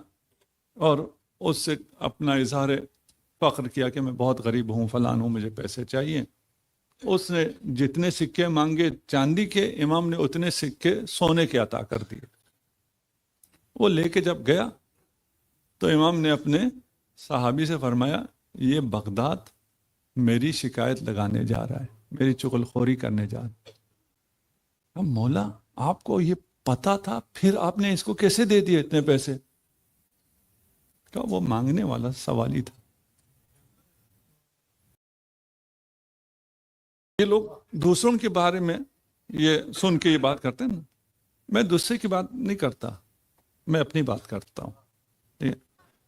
اور اس سے اپنا اظہار فخر کیا کہ میں بہت غریب ہوں، فلان ہوں، مجھے پیسے چاہیے. اس نے جتنے سکے مانگے چاندی کے، امام نے اتنے سکے سونے کے عطا کر دیے. وہ لے کے جب گیا تو امام نے اپنے صحابی سے فرمایا یہ بغداد میری شکایت لگانے جا رہا ہے، میری چغل خوری کرنے جا رہا ہے. اب مولا آپ کو یہ پتا تھا، پھر آپ نے اس کو کیسے دے دیے اتنے پیسے؟ کہا وہ مانگنے والا سوال ہی تھا. یہ لوگ دوسروں کے بارے میں یہ سن کے یہ بات کرتے ہیں نا. میں دوسرے کی بات نہیں کرتا، میں اپنی بات کرتا ہوں.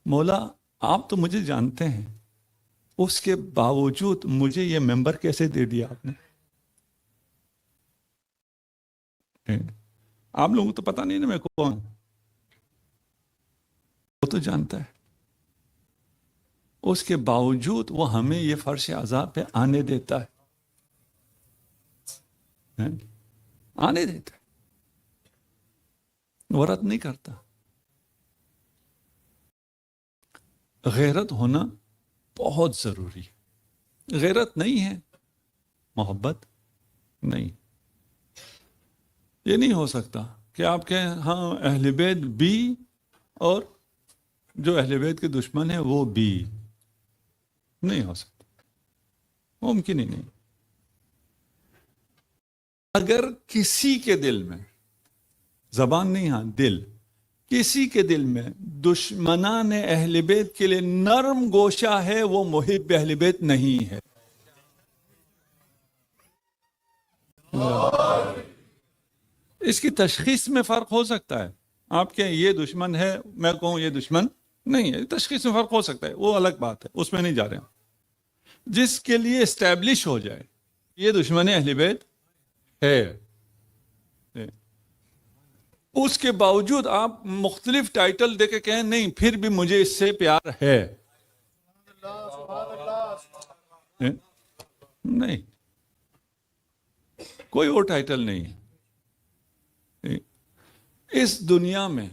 مولا آپ تو مجھے جانتے ہیں، اس کے باوجود مجھے یہ ممبر کیسے دے دیا آپ نے؟ آپ لوگوں کو تو پتہ نہیں نا میں کون، وہ تو جانتا ہے. اس کے باوجود وہ ہمیں یہ فرش عذاب پہ آنے دیتا ہے، آنے دیتا ہے، وہ رد نہیں کرتا. غیرت ہونا بہت ضروری ہے. غیرت نہیں ہے محبت نہیں. یہ نہیں ہو سکتا کہ آپ کہیں ہاں اہل بیت بھی اور جو اہل بیت کے دشمن ہیں وہ بھی. نہیں ہو سکتا، ممکن ہی نہیں. اگر کسی کے دل میں، زبان نہیں، ہاں دل، کسی کے دل میں دشمنان اہل بیت کے لیے نرم گوشہ ہے، وہ محب اہل بیت نہیں ہے۔ اس کی تشخیص میں فرق ہو سکتا ہے، آپ کہیں یہ دشمن ہے، میں کہوں یہ دشمن نہیں ہے، تشخیص میں فرق ہو سکتا ہے، وہ الگ بات ہے، اس میں نہیں جا رہے ہیں۔ جس کے لیے اسٹیبلش ہو جائے یہ دشمن اہل بیت ہے، اس کے باوجود آپ مختلف ٹائٹل دے کے کہیں نہیں پھر بھی مجھے اس سے پیار ہے، نہیں، کوئی اور ٹائٹل نہیں ہے۔ اس دنیا میں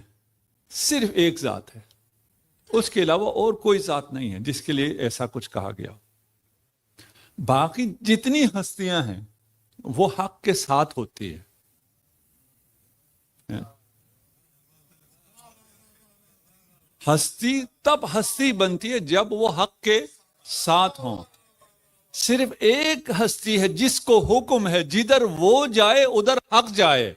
صرف ایک ذات ہے، اس کے علاوہ اور کوئی ذات نہیں ہے جس کے لیے ایسا کچھ کہا گیا۔ باقی جتنی ہستیاں ہیں وہ حق کے ساتھ ہوتی ہے۔ ہستی تب ہستی بنتی ہے جب وہ حق کے ساتھ ہوں۔ صرف ایک ہستی ہے جس کو حکم ہے جدھر وہ جائے ادھر حق جائے۔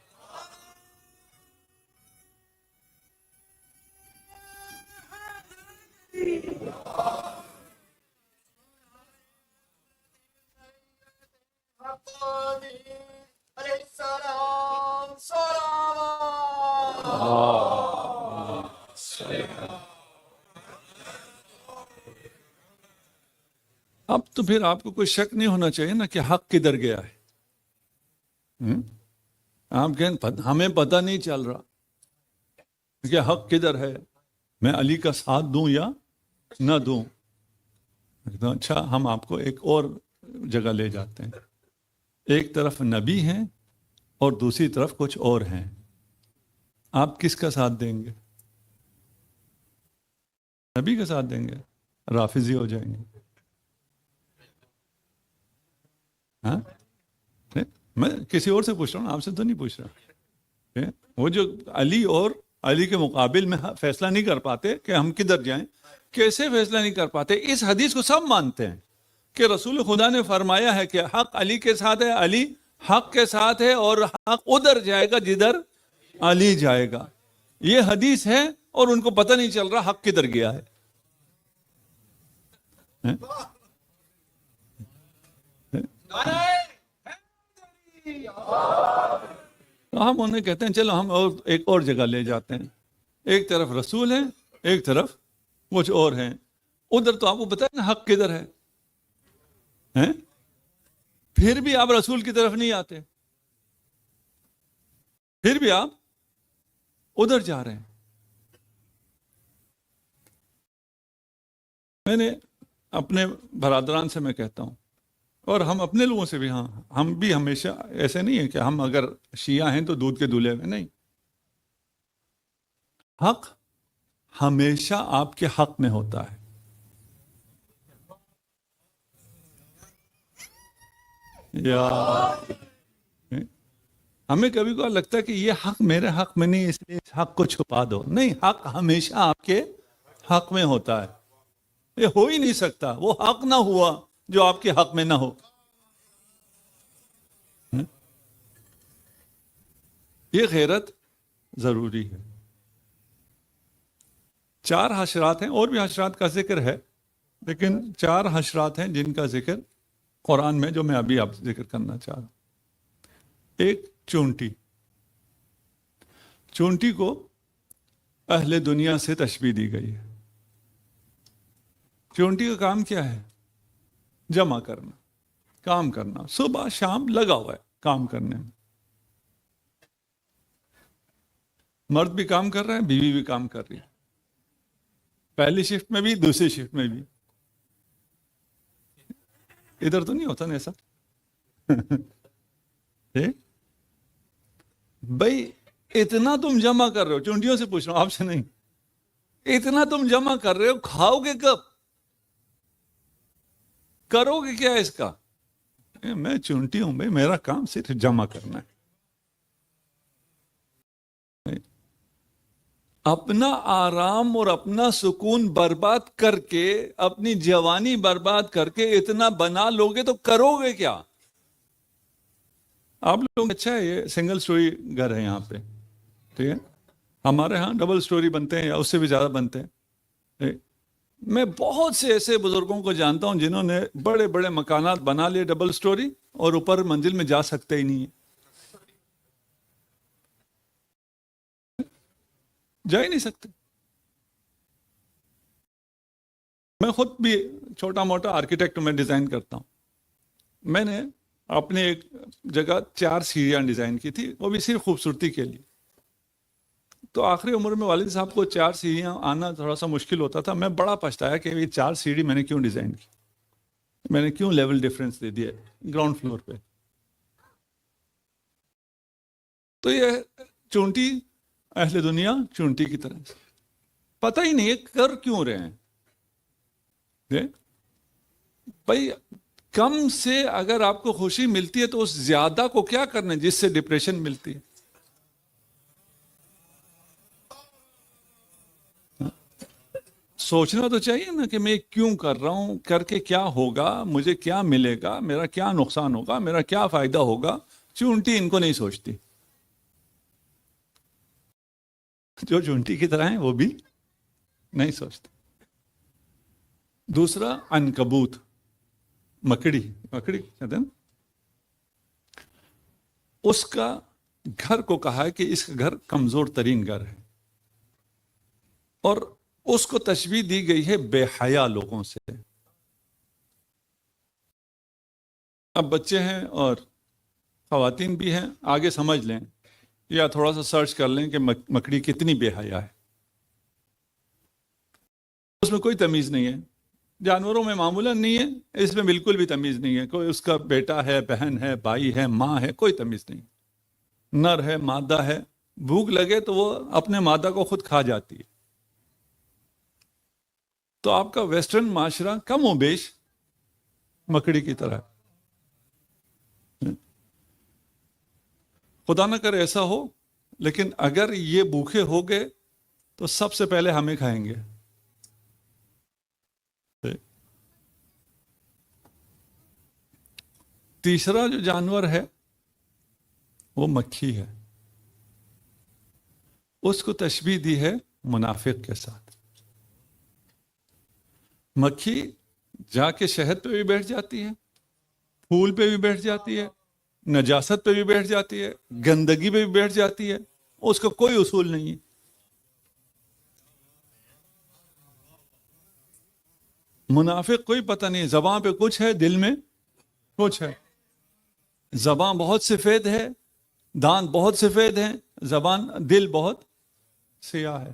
اب تو پھر آپ کو کوئی شک نہیں ہونا چاہیے نا کہ حق کدھر گیا ہے۔ آپ کہیں ہمیں پتہ نہیں چل رہا کہ حق کدھر ہے، میں علی کا ساتھ دوں یا نہ دوں۔ اچھا، ہم آپ کو ایک اور جگہ لے جاتے ہیں۔ ایک طرف نبی ہیں اور دوسری طرف کچھ اور ہیں، آپ کس کا ساتھ دیں گے؟ نبی کا ساتھ دیں گے؟ رافضی ہو جائیں گے۔ ہاں، میں کسی اور سے پوچھ رہا ہوں، آپ سے تو نہیں پوچھ رہا۔ وہ جو علی اور علی کے مقابل میں فیصلہ نہیں کر پاتے کہ ہم کدھر جائیں، کیسے فیصلہ نہیں کر پاتے؟ اس حدیث کو سب مانتے ہیں کہ رسول خدا نے فرمایا ہے کہ حق علی کے ساتھ ہے، علی حق کے ساتھ ہے، اور حق ادھر جائے گا جدھر علی جائے گا۔ یہ حدیث ہے اور ان کو پتہ نہیں چل رہا حق کدھر گیا ہے۔ تو ہم انہیں کہتے ہیں چلو ہم ایک اور جگہ لے جاتے ہیں۔ ایک طرف رسول ہیں، ایک طرف کچھ اور ہیں، ادھر تو آپ کو بتائیں نا حق کدھر ہے، پھر بھی آپ رسول کی طرف نہیں آتے، پھر بھی آپ ادھر جا رہے ہیں۔ میں نے اپنے برادران سے میں کہتا ہوں، اور ہم اپنے لوگوں سے بھی، ہاں ہم بھی ہمیشہ ایسے نہیں ہیں کہ ہم اگر شیعہ ہیں تو دودھ کے دولے ہوئے، نہیں، حق ہمیشہ آپ کے حق میں ہوتا ہے۔ یا ہمیں کبھی کبھی لگتا ہے کہ یہ حق میرے حق میں نہیں، اس لیے اس حق کو چھپا دو، نہیں، حق ہمیشہ آپ کے حق میں ہوتا ہے۔ یہ ہو ہی نہیں سکتا، وہ حق نہ ہوا جو آپ کے حق میں نہ ہو۔ یہ غیرت ضروری ہے۔ 4 حشرات ہیں، اور بھی حشرات کا ذکر ہے، لیکن 4 حشرات ہیں جن کا ذکر قرآن میں جو میں ابھی آپ ذکر کرنا چاہ رہا ہوں۔ ایک چونٹی، چونٹی کو اہل دنیا سے تشبیہ دی گئی ہے۔ چونٹی کا کام کیا ہے؟ جمع کرنا، کام کرنا، صبح شام لگا ہوا ہے کام کرنے میں۔ مرد بھی کام کر رہا ہے، بیوی بھی کام کر رہی ہے، پہلی شفٹ میں بھی دوسری شفٹ میں بھی۔ ادھر تو نہیں ہوتا نا ایسا؟ بھائی اتنا تم جمع کر رہے ہو، چونٹیوں سے پوچھ رہا ہوں، آپ سے نہیں، اتنا تم جمع کر رہے ہو، کھاؤ گے کب؟ کرو گے کیا اس کا؟ میں چونٹی ہوں بھائی، میرا کام صرف جمع کرنا ہے۔ اپنا آرام اور اپنا سکون برباد کر کے، اپنی جوانی برباد کر کے اتنا بنا لوگے تو کرو گے کیا؟ آپ لوگ اچھا ہے یہ سنگل سٹوری گھر ہے یہاں پہ, ٹھیک ہے. ہمارے ہاں ڈبل سٹوری بنتے ہیں یا اس سے بھی زیادہ بنتے ہیں. میں بہت سے ایسے بزرگوں کو جانتا ہوں جنہوں نے بڑے بڑے مکانات بنا لیے ڈبل سٹوری اور اوپر منزل میں جا سکتے ہی نہیں ہیں, جا ہی نہیں سکتے. میں خود بھی چھوٹا موٹا آرکیٹیکٹ میں ڈیزائن کرتا ہوں. میں نے اپنے ایک جگہ 4 سیڑھیاں ڈیزائن کی تھی, وہ بھی صرف خوبصورتی کے لیے. تو آخری عمر میں والد صاحب کو 4 سیڑھیاں آنا تھوڑا سا مشکل ہوتا تھا. میں بڑا پچھتایا کہ یہ 4 سیڑھی میں نے کیوں ڈیزائن کی, میں نے کیوں لیول ڈیفرنس دے دیا گراؤنڈ فلور پہ. تو یہ چونٹی اہل دنیا چونٹی کی طرح پتہ ہی نہیں ہے کر کیوں رہے ہیں. بھائی کم سے اگر آپ کو خوشی ملتی ہے تو اس زیادہ کو کیا کرنا ہے جس سے ڈپریشن ملتی ہے. سوچنا تو چاہیے نا کہ میں کیوں کر رہا ہوں, کر کے کیا ہوگا, مجھے کیا ملے گا, میرا کیا نقصان ہوگا, میرا کیا فائدہ ہوگا. چونٹی ان کو نہیں سوچتی. جو چونٹی کی طرح ہیں وہ بھی نہیں سوچتے. دوسرا عنکبوت, مکڑی کہتے ہیں, اس کا گھر کو کہا ہے کہ اس کا گھر کمزور ترین گھر ہے, اور اس کو تشبیہ دی گئی ہے بے حیا لوگوں سے. اب بچے ہیں اور خواتین بھی ہیں, آگے سمجھ لیں یا تھوڑا سا سرچ کر لیں کہ مکڑی کتنی بے حیا ہے. اس میں کوئی تمیز نہیں ہے. جانوروں میں معمولاً نہیں ہے, اس میں بالکل بھی تمیز نہیں ہے. کوئی اس کا بیٹا ہے, بہن ہے, بھائی ہے, ماں ہے, کوئی تمیز نہیں. نر ہے, مادہ ہے, بھوک لگے تو وہ اپنے مادہ کو خود کھا جاتی ہے. تو آپ کا ویسٹرن معاشرہ کم و بیش مکڑی کی طرح ہے. خدا نہ کرے ایسا ہو, لیکن اگر یہ بھوکے ہو گئے تو سب سے پہلے ہمیں کھائیں گے. تیسرا جو جانور ہے وہ مکھی ہے. اس کو تشبیہ دی ہے منافق کے ساتھ. مکھی جا کے شہد پہ بھی بیٹھ جاتی ہے, پھول پہ بھی بیٹھ جاتی ہے, نجاست پہ بھی بیٹھ جاتی ہے, گندگی پہ بھی بیٹھ جاتی ہے. اس کا کوئی اصول نہیں ہے. منافق کوئی پتہ نہیں, زبان پہ کچھ ہے, دل میں کچھ ہے. زبان بہت سفید ہے, دانت بہت سفید ہیں, زبان دل بہت سیاہ ہے.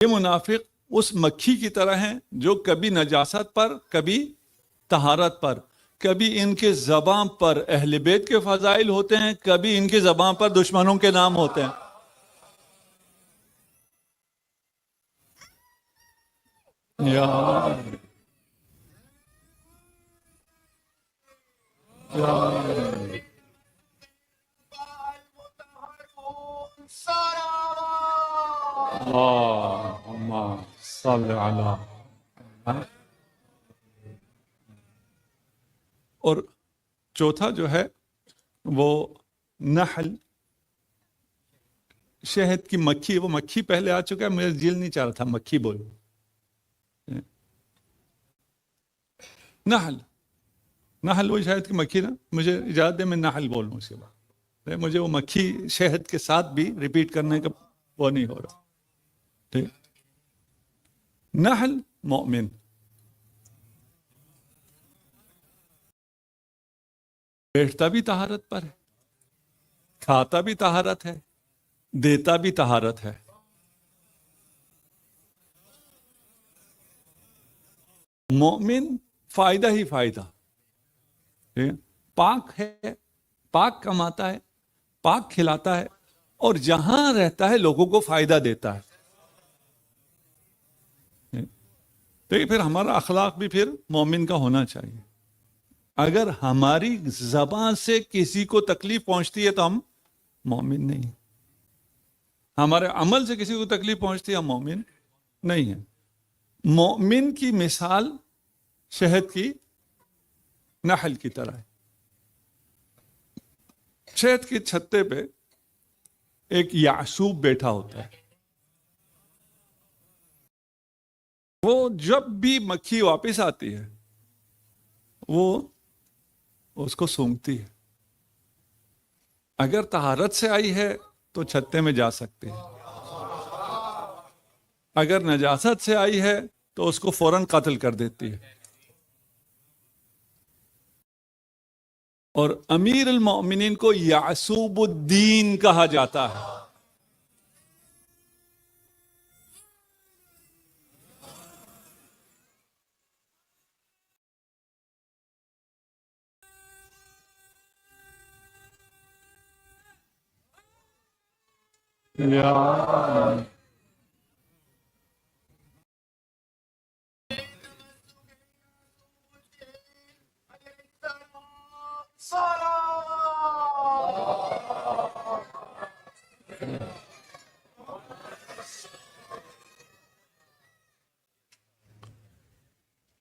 یہ منافق اس مکھی کی طرح ہیں جو کبھی نجاست پر, کبھی طہارت پر, کبھی ان کے زبان پر اہل بیت کے فضائل ہوتے ہیں, کبھی ان کے زبان پر دشمنوں کے نام ہوتے ہیں. اور چوتھا جو ہے وہ نحل, شہد کی مکھی. وہ مکھی پہلے آ چکا ہے, مجھے دل نہیں چاہ رہا تھا مکھی بولو. نحل وہ شہد کی مکھی نا, مجھے اجازت دے میں نحل بولوں اس کے بعد. مجھے وہ مکھی شہد کے ساتھ بھی ریپیٹ کرنے کا وہ نہیں ہو رہا. ٹھیک. نحل مومن, بیٹھتا بھی طہارت پر ہے, کھاتا بھی طہارت ہے, دیتا بھی طہارت ہے. مومن فائدہ ہی فائدہ, پاک ہے, پاک کماتا ہے, پاک کھلاتا ہے, اور جہاں رہتا ہے لوگوں کو فائدہ دیتا ہے. تو پھر ہمارا اخلاق بھی پھر مومن کا ہونا چاہیے. اگر ہماری زبان سے کسی کو تکلیف پہنچتی ہے تو ہم مومن نہیں ہیں. ہمارے عمل سے کسی کو تکلیف پہنچتی ہے ہم مومن نہیں ہیں. مومن کی مثال شہد کی نحل کی طرح ہے. شہد کے چھتے پہ ایک یعصوب بیٹھا ہوتا ہے. وہ جب بھی مکھی واپس آتی ہے وہ اس کو سونگتی ہے. اگر طہارت سے آئی ہے تو چھتے میں جا سکتے ہیں, اگر نجاست سے آئی ہے تو اس کو فوراً قتل کر دیتی ہے. اور امیر المؤمنین کو یعصوب الدین کہا جاتا ہے.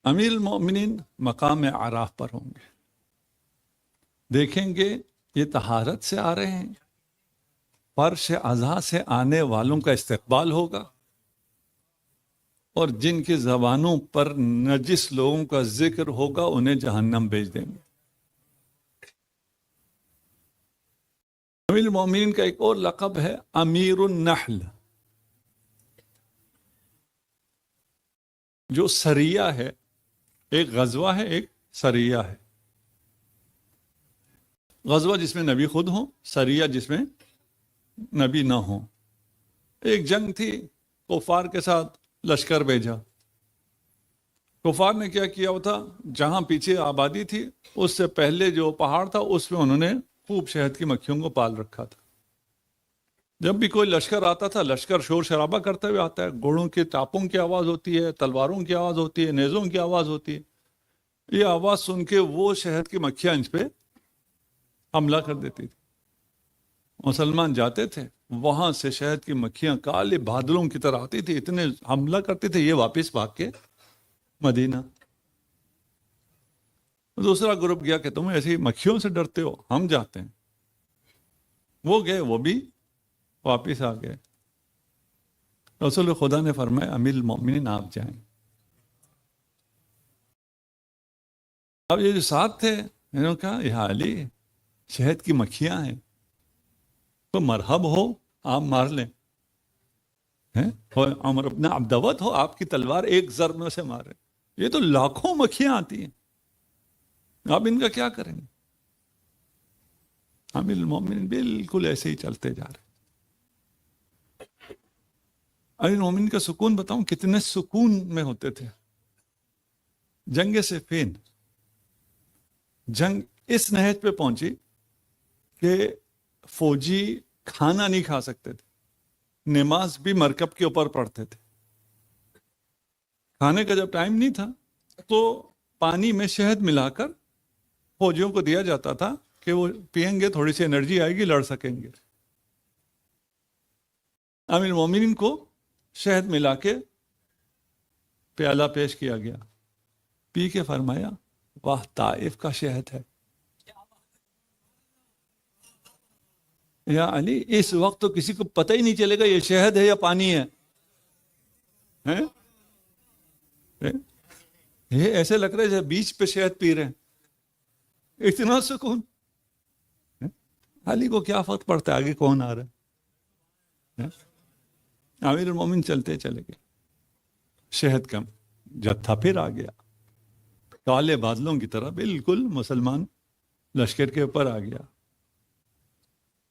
امیر المؤمنین مقام عراف پر ہوں گے, دیکھیں گے یہ طہارت سے آ رہے ہیں, فرش اعضاء سے آنے والوں کا استقبال ہوگا, اور جن کی زبانوں پر نجس لوگوں کا ذکر ہوگا انہیں جہنم بھیج دیں گے. امیر المؤمنین کا ایک اور لقب ہے امیر النحل, جو سریہ ہے, ایک غزوہ ہے ایک سریہ ہے. غزوہ جس میں نبی خود ہوں, سریہ جس میں نبی نہ ہوں. ایک جنگ تھی, کفار کے ساتھ لشکر بھیجا. کفار نے کیا کیا تھا, جہاں پیچھے آبادی تھی اس سے پہلے جو پہاڑ تھا اس میں انہوں نے خوب شہد کی مکھیوں کو پال رکھا تھا. جب بھی کوئی لشکر آتا تھا, لشکر شور شرابہ کرتے ہوئے آتا ہے, گھوڑوں کے ٹاپوں کی آواز ہوتی ہے, تلواروں کی آواز ہوتی ہے, نیزوں کی آواز ہوتی ہے. یہ آواز سن کے وہ شہد کی مکھیاں ان پہ حملہ کر دیتی تھی. مسلمان جاتے تھے, وہاں سے شہد کی مکھیاں کالے بادلوں کی طرح آتی تھی, اتنے حملہ کرتے تھے, یہ واپس بھاگ کے مدینہ. دوسرا گروپ گیا کہ تم ایسی مکھیوں سے ڈرتے ہو, ہم جاتے ہیں. وہ گئے, وہ بھی واپس آ گئے. رسول خدا نے فرمایا امیر المؤمنین آپ جائیں. اب یہ جو ساتھ تھے انہوں نے کہا یا علی شہد کی مکھیاں ہیں, تو مرحب ہو آپ مار لیں. عمر بن عبدود ہو, آپ کی تلوار ایک ضرب میں سے مارے. یہ تو لاکھوں مکھیاں آتی ہیں, آپ ان کا کیا کریں گے؟ امیر المومنین بالکل ایسے ہی چلتے جا رہے. امیر المومنین کا سکون بتاؤں کتنے سکون میں ہوتے تھے. جنگ صفین, جنگ اس نہج پہ پہنچی کہ فوجی کھانا نہیں کھا سکتے تھے, نماز بھی مرکب کے اوپر پڑھتے تھے. کھانے کا جب ٹائم نہیں تھا تو پانی میں شہد ملا کر فوجیوں کو دیا جاتا تھا کہ وہ پئیں گے, تھوڑی سی انرجی آئے گی, لڑ سکیں گے. امیر المومنین کو شہد ملا کے پیالہ پیش کیا گیا, پی کے فرمایا واہ طائف کا شہد ہے. یا علی اس وقت تو کسی کو پتہ ہی نہیں چلے گا یہ شہد ہے یا پانی ہے. یہ ایسے لگ رہا ہے جیسے بیچ پہ شہد پی رہے ہیں, اتنا سکون. علی کو کیا فرق پڑتا ہے آگے کون آ رہا ہے. امیر المومن چلتے چلے گئے, شہد کا جتھا پھر آ گیا, کالے بادلوں کی طرح بالکل مسلمان لشکر کے اوپر آ گیا.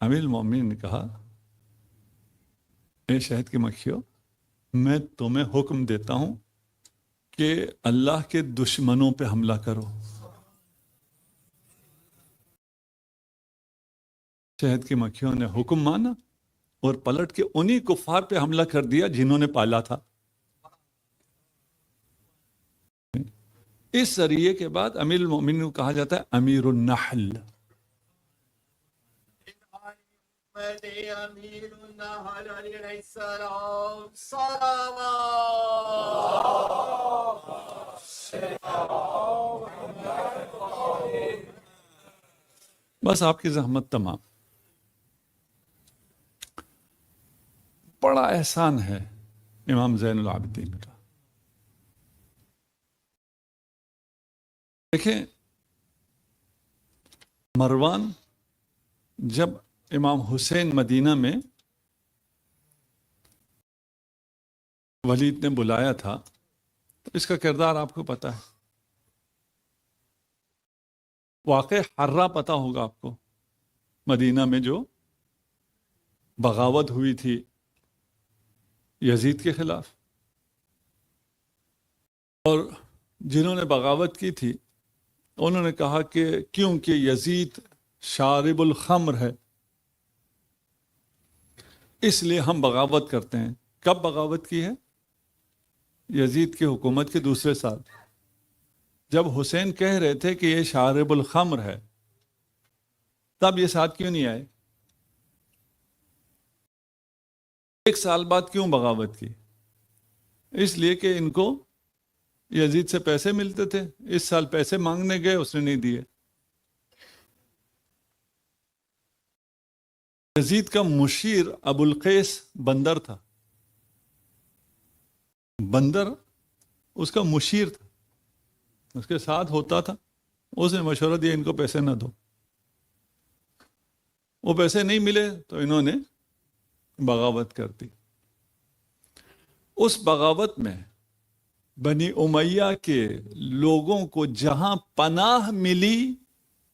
امیر المومنین نے کہا اے شہد کی مکھیوں, میں تمہیں حکم دیتا ہوں کہ اللہ کے دشمنوں پہ حملہ کرو. شہد کی مکھیوں نے حکم مانا اور پلٹ کے انہی کفار پہ حملہ کر دیا جنہوں نے پالا تھا. اس سریے کے بعد امیر المومنین کو کہا جاتا ہے امیر النحل. امیر النحل علیہ السلام صلوات. بس آپ کی زحمت تمام. بڑا احسان ہے امام زین العابدین کا. دیکھیں مروان جب امام حسین مدینہ میں ولید نے بلایا تھا تو اس کا کردار آپ کو پتا ہے. واقع حرہ پتہ ہوگا آپ کو، مدینہ میں جو بغاوت ہوئی تھی یزید کے خلاف، اور جنہوں نے بغاوت کی تھی انہوں نے کہا کہ کیونکہ یزید شارب الخمر ہے اس لیے ہم بغاوت کرتے ہیں. کب بغاوت کی ہے؟ یزید کی حکومت کے دوسرے سال، جب حسین کہہ رہے تھے کہ یہ شارب الخمر ہے، تب یہ ساتھ کیوں نہیں آئے؟ ایک سال بعد کیوں بغاوت کی؟ اس لیے کہ ان کو یزید سے پیسے ملتے تھے. اس سال پیسے مانگنے گئے، اس نے نہیں دیے. یزید کا مشیر ابو القیس بندر تھا، بندر اس کا مشیر تھا، اس کے ساتھ ہوتا تھا. اس نے مشورہ دیا ان کو پیسے نہ دو. وہ پیسے نہیں ملے تو انہوں نے بغاوت کر دی. اس بغاوت میں بنی امیہ کے لوگوں کو جہاں پناہ ملی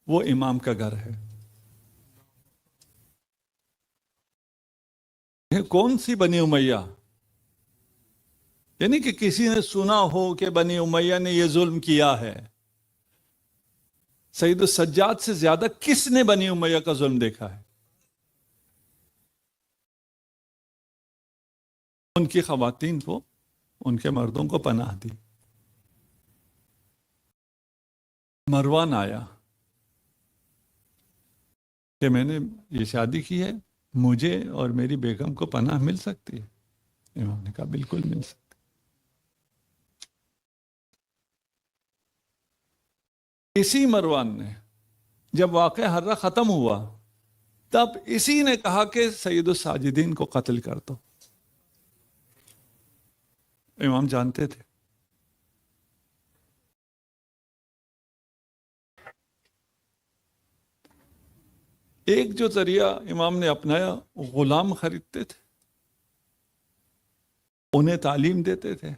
وہ امام کا گھر ہے. کون سی بنی امیہ؟ یعنی کہ کسی نے سنا ہو کہ بنی امیہ نے یہ ظلم کیا ہے. سید السجاد سے زیادہ کس نے بنی امیہ کا ظلم دیکھا ہے؟ ان کی خواتین کو، ان کے مردوں کو پناہ دی. مروان آیا کہ میں نے یہ شادی کی ہے، مجھے اور میری بیگم کو پناہ مل سکتی ہے؟ امام نے کہا بالکل مل سکتی. اسی مروان نے جب واقعہ حرہ ختم ہوا تب اسی نے کہا کہ سید الساجدین کو قتل کر دو. امام جانتے تھے. ایک جو ذریعہ امام نے اپنایا، غلام خریدتے تھے، انہیں تعلیم دیتے تھے.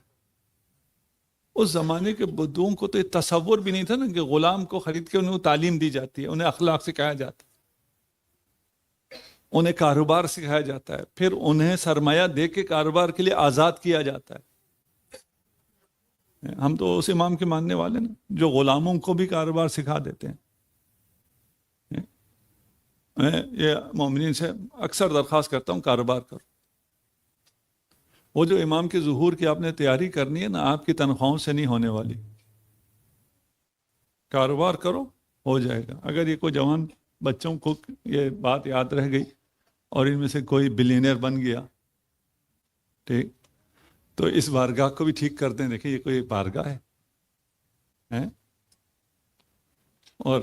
اس زمانے کے بدوؤں کو تو یہ تصور بھی نہیں تھا نا کہ غلام کو خرید کے انہیں تعلیم دی جاتی ہے، انہیں اخلاق سکھایا جاتا ہے، انہیں کاروبار سکھایا جاتا ہے، پھر انہیں سرمایہ دے کے کاروبار کے لیے آزاد کیا جاتا ہے. ہم تو اس امام کے ماننے والے نا جو غلاموں کو بھی کاروبار سکھا دیتے ہیں. میں یہ مومنین سے اکثر درخواست کرتا ہوں کاروبار کرو. وہ جو امام کے ظہور کی آپ نے تیاری کرنی ہے نا، آپ کی تنخواہوں سے نہیں ہونے والی. کاروبار کرو، ہو جائے گا. اگر یہ کوئی جوان بچوں کو یہ بات یاد رہ گئی اور ان میں سے کوئی بلینئر بن گیا، ٹھیک، تو اس بارگاہ کو بھی ٹھیک کر دیں. دیکھیں یہ کوئی بارگاہ ہے، اور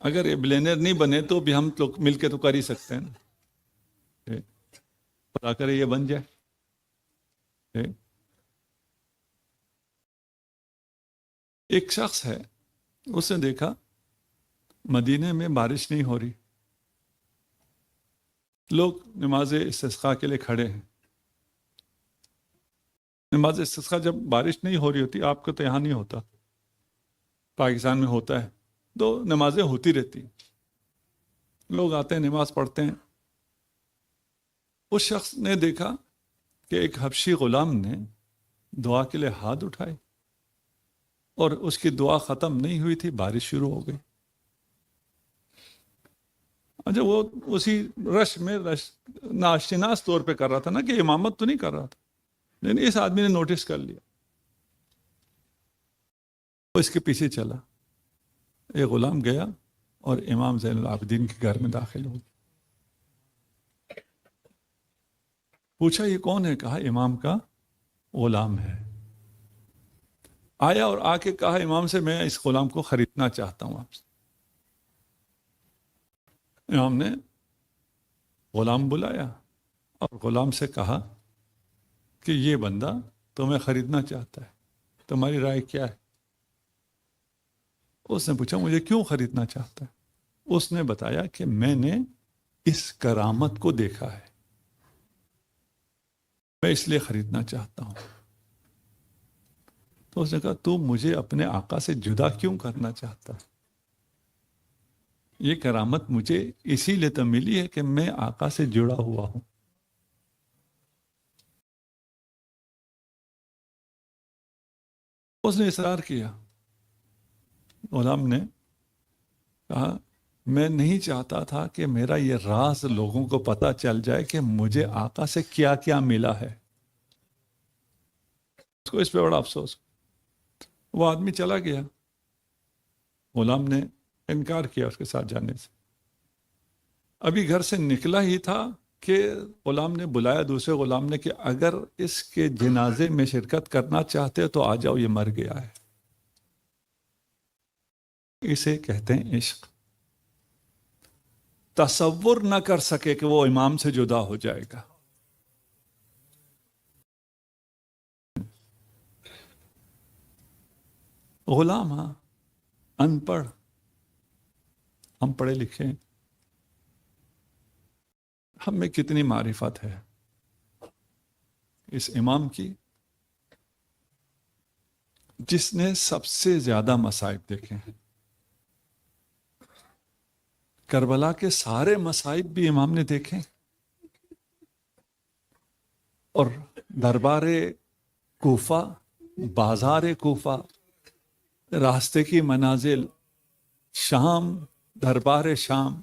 اگر یہ بلینئر نہیں بنے تو بھی ہم لوگ مل کے تو کر ہی سکتے ہیں نا. خدا کرے یہ بن جائے. ایک شخص ہے، اس نے دیکھا مدینے میں بارش نہیں ہو رہی، لوگ نماز استسقاء کے لیے کھڑے ہیں. نماز استسقاء جب بارش نہیں ہو رہی ہوتی، آپ کو تو یہاں نہیں ہوتا، پاکستان میں ہوتا ہے، تو نمازیں ہوتی رہتی، لوگ آتے ہیں نماز پڑھتے ہیں. اس شخص نے دیکھا کہ ایک حبشی غلام نے دعا کے لیے ہاتھ اٹھائے اور اس کی دعا ختم نہیں ہوئی تھی، بارش شروع ہو گئی. اچھا، وہ اسی رش میں ناشناس طور پہ کر رہا تھا نا، کہ امامت تو نہیں کر رہا تھا، لیکن اس آدمی نے نوٹس کر لیا. وہ اس کے پیچھے چلا. ایک غلام گیا اور امام زین العابدین کے گھر میں داخل ہو گیا. پوچھا یہ کون ہے؟ کہا امام کا غلام ہے. آیا اور آ کے کہا امام سے میں اس غلام کو خریدنا چاہتا ہوں آپ سے. امام نے غلام بلایا اور غلام سے کہا کہ یہ بندہ تمہیں خریدنا چاہتا ہے، تمہاری رائے کیا ہے؟ اس نے پوچھا مجھے کیوں خریدنا چاہتا ہے؟ اس نے بتایا کہ میں نے اس کرامت کو دیکھا ہے، میں اس لیے خریدنا چاہتا ہوں۔ تو اس نے کہا تو مجھے اپنے آقا سے جدا کیوں کرنا چاہتا ہے؟ یہ کرامت مجھے اسی لیے تو ملی ہے کہ میں آقا سے جڑا ہوا ہوں۔ اس نے اصرار کیا، غلام نے کہا میں نہیں چاہتا تھا کہ میرا یہ راز لوگوں کو پتہ چل جائے کہ مجھے آقا سے کیا کیا ملا ہے۔ اس کو اس پہ بڑا افسوس۔ وہ آدمی چلا گیا، غلام نے انکار کیا اس کے ساتھ جانے سے۔ ابھی گھر سے نکلا ہی تھا کہ غلام نے بلایا دوسرے غلام نے کہ اگر اس کے جنازے میں شرکت کرنا چاہتے تو آ جاؤ، یہ مر گیا ہے۔ اسے کہتے ہیں عشق۔ تصور نہ کر سکے کہ وہ امام سے جدا ہو جائے گا۔ غلام، ہاں ان پڑھ، ہم پڑھے لکھے ہیں، ہم میں کتنی معرفت ہے اس امام کی جس نے سب سے زیادہ مصائب دیکھے ہیں۔ کربلا کے سارے مصائب بھی امام نے دیکھے، اور دربار کوفہ، بازار کوفہ، راستے کی منازل، شام، دربار شام،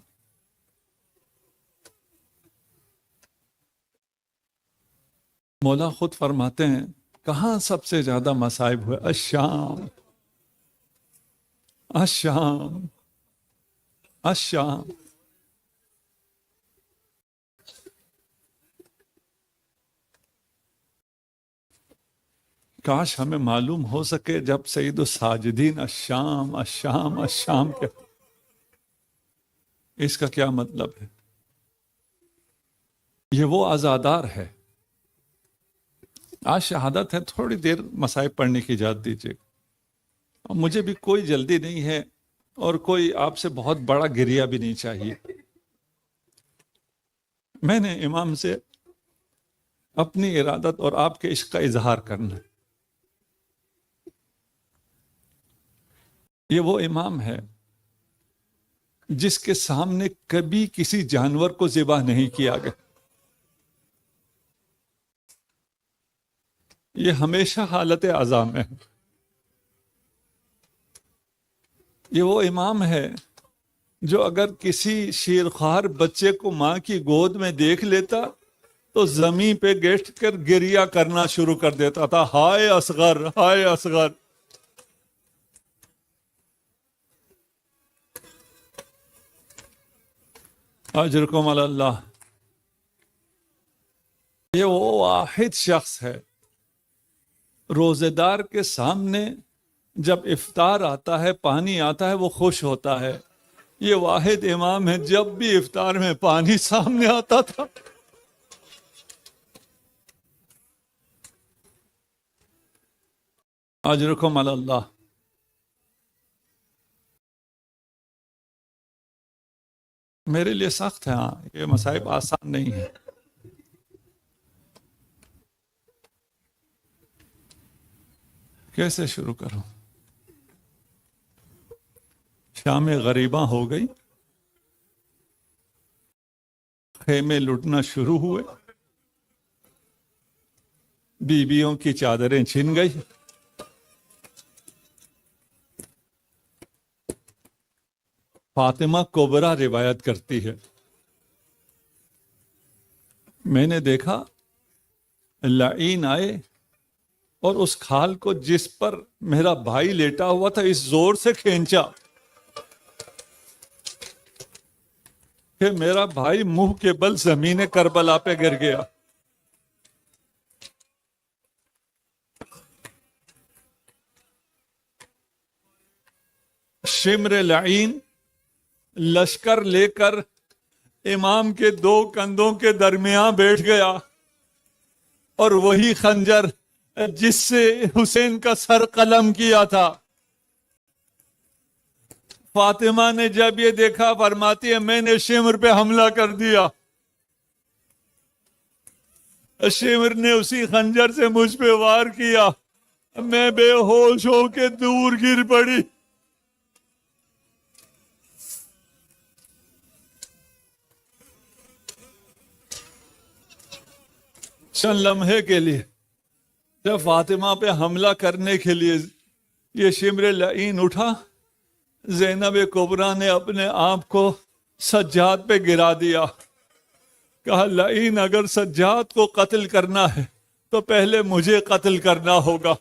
مولا خود فرماتے ہیں کہاں سب سے زیادہ مصائب ہوئے؟ الشام، الشام، الشام۔ کاش ہمیں معلوم ہو سکے جب سید الساجدین الشام الشام الشام کے، اس کا کیا مطلب ہے؟ یہ وہ عزادار ہے۔ آج شہادت ہے، تھوڑی دیر مصائب پڑھنے کی اجازت دیجیے۔ مجھے بھی کوئی جلدی نہیں ہے اور کوئی آپ سے بہت بڑا گریہ بھی نہیں چاہیے۔ میں نے امام سے اپنی ارادت اور آپ کے عشق کا اظہار کرنا ہے۔ یہ وہ امام ہے جس کے سامنے کبھی کسی جانور کو ذبح نہیں کیا گیا۔ یہ ہمیشہ حالت عزا میں ہے۔ یہ وہ امام ہے جو اگر کسی شیرخوار بچے کو ماں کی گود میں دیکھ لیتا تو زمین پہ گیٹ کر گریہ کرنا شروع کر دیتا تھا، ہائے اصغر، ہائے اصغر۔ اجرکم علی اللہ۔ یہ وہ واحد شخص ہے روزے دار کے سامنے جب افطار آتا ہے، پانی آتا ہے، وہ خوش ہوتا ہے۔ یہ واحد امام ہے جب بھی افطار میں پانی سامنے آتا تھا اجرکم علی اللہ۔ میرے لیے سخت ہے، ہاں یہ مصائب آسان نہیں ہے۔ کیسے شروع کروں؟ شام غریباں ہو گئی، خیمے لٹنا شروع ہوئے، بیویوں کی چادریں چھن گئی، فاطمہ کبریٰ روایت کرتی ہے میں نے دیکھا لعین آئے اور اس کھال کو جس پر میرا بھائی لیٹا ہوا تھا اس زور سے کھینچا کہ میرا بھائی منہ کے بل زمین کربلا پہ گر گیا۔ شمر لعین لشکر لے کر امام کے دو کندھوں کے درمیان بیٹھ گیا اور وہی خنجر جس سے حسین کا سر قلم کیا تھا. فاطمہ نے جب یہ دیکھا فرماتی ہے میں نے شمر پہ حملہ کر دیا. شمر نے اسی خنجر سے مجھ پہ وار کیا. میں بے ہوش ہو کے دور گر پڑی. چند لمحے کے لیے جب فاطمہ پہ حملہ کرنے کے لیے یہ شمر لعین اٹھا، زینب کبریٰ نے اپنے آپ کو سجاد پہ گرا دیا. کہا لعین اگر سجاد کو قتل کرنا ہے تو پہلے مجھے قتل کرنا ہوگا.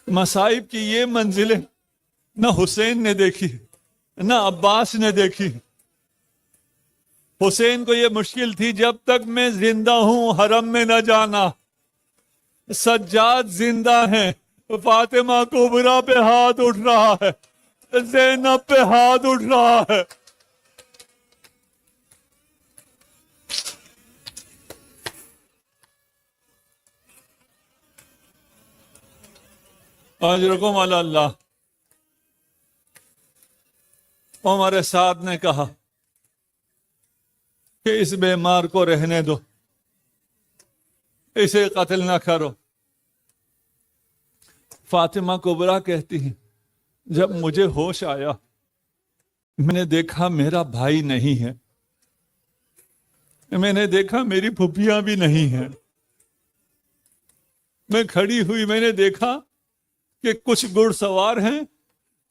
مصائب کی یہ منزلیں نہ حسین نے دیکھی نہ عباس نے دیکھی. حسین کو یہ مشکل تھی جب تک میں زندہ ہوں حرم میں نہ جانا. سجاد زندہ ہیں، فاطمہ کبریٰ پہ ہاتھ اٹھ رہا ہے، زینب پہ ہاتھ اٹھ رہا ہے. اجرکم علی اللہ. عمر سعد نے کہا کہ اس بیمار کو رہنے دو، اسے قتل نہ کرو. فاطمہ کبریٰ کہتی ہیں جب مجھے ہوش آیا میں نے دیکھا میرا بھائی نہیں ہے، میں نے دیکھا میری پھوپھیاں بھی نہیں ہیں. میں کھڑی ہوئی میں نے دیکھا کہ کچھ گھڑ سوار ہیں،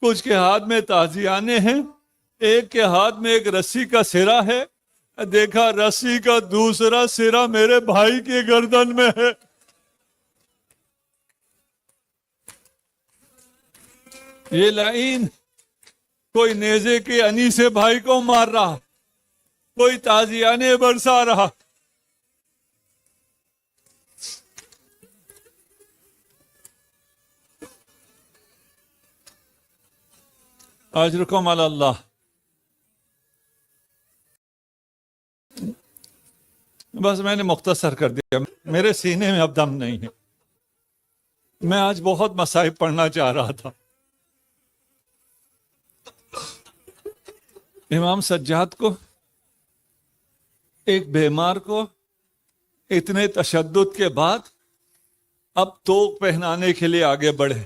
کچھ کے ہاتھ میں تازیانے ہیں، ایک کے ہاتھ میں ایک رسی کا سرا ہے. دیکھا رسی کا دوسرا سرا میرے بھائی کے گردن میں ہے. یہ لعین کوئی نیزے کے انی سے بھائی کو مار رہا، کوئی تازیانے برسا رہا. اجرکم علی اللہ. بس میں نے مختصر کر دیا، میرے سینے میں اب دم نہیں ہے. میں آج بہت مصائب پڑھنا چاہ رہا تھا. امام سجاد کو، ایک بیمار کو اتنے تشدد کے بعد اب توق پہنانے کے لیے آگے بڑھے.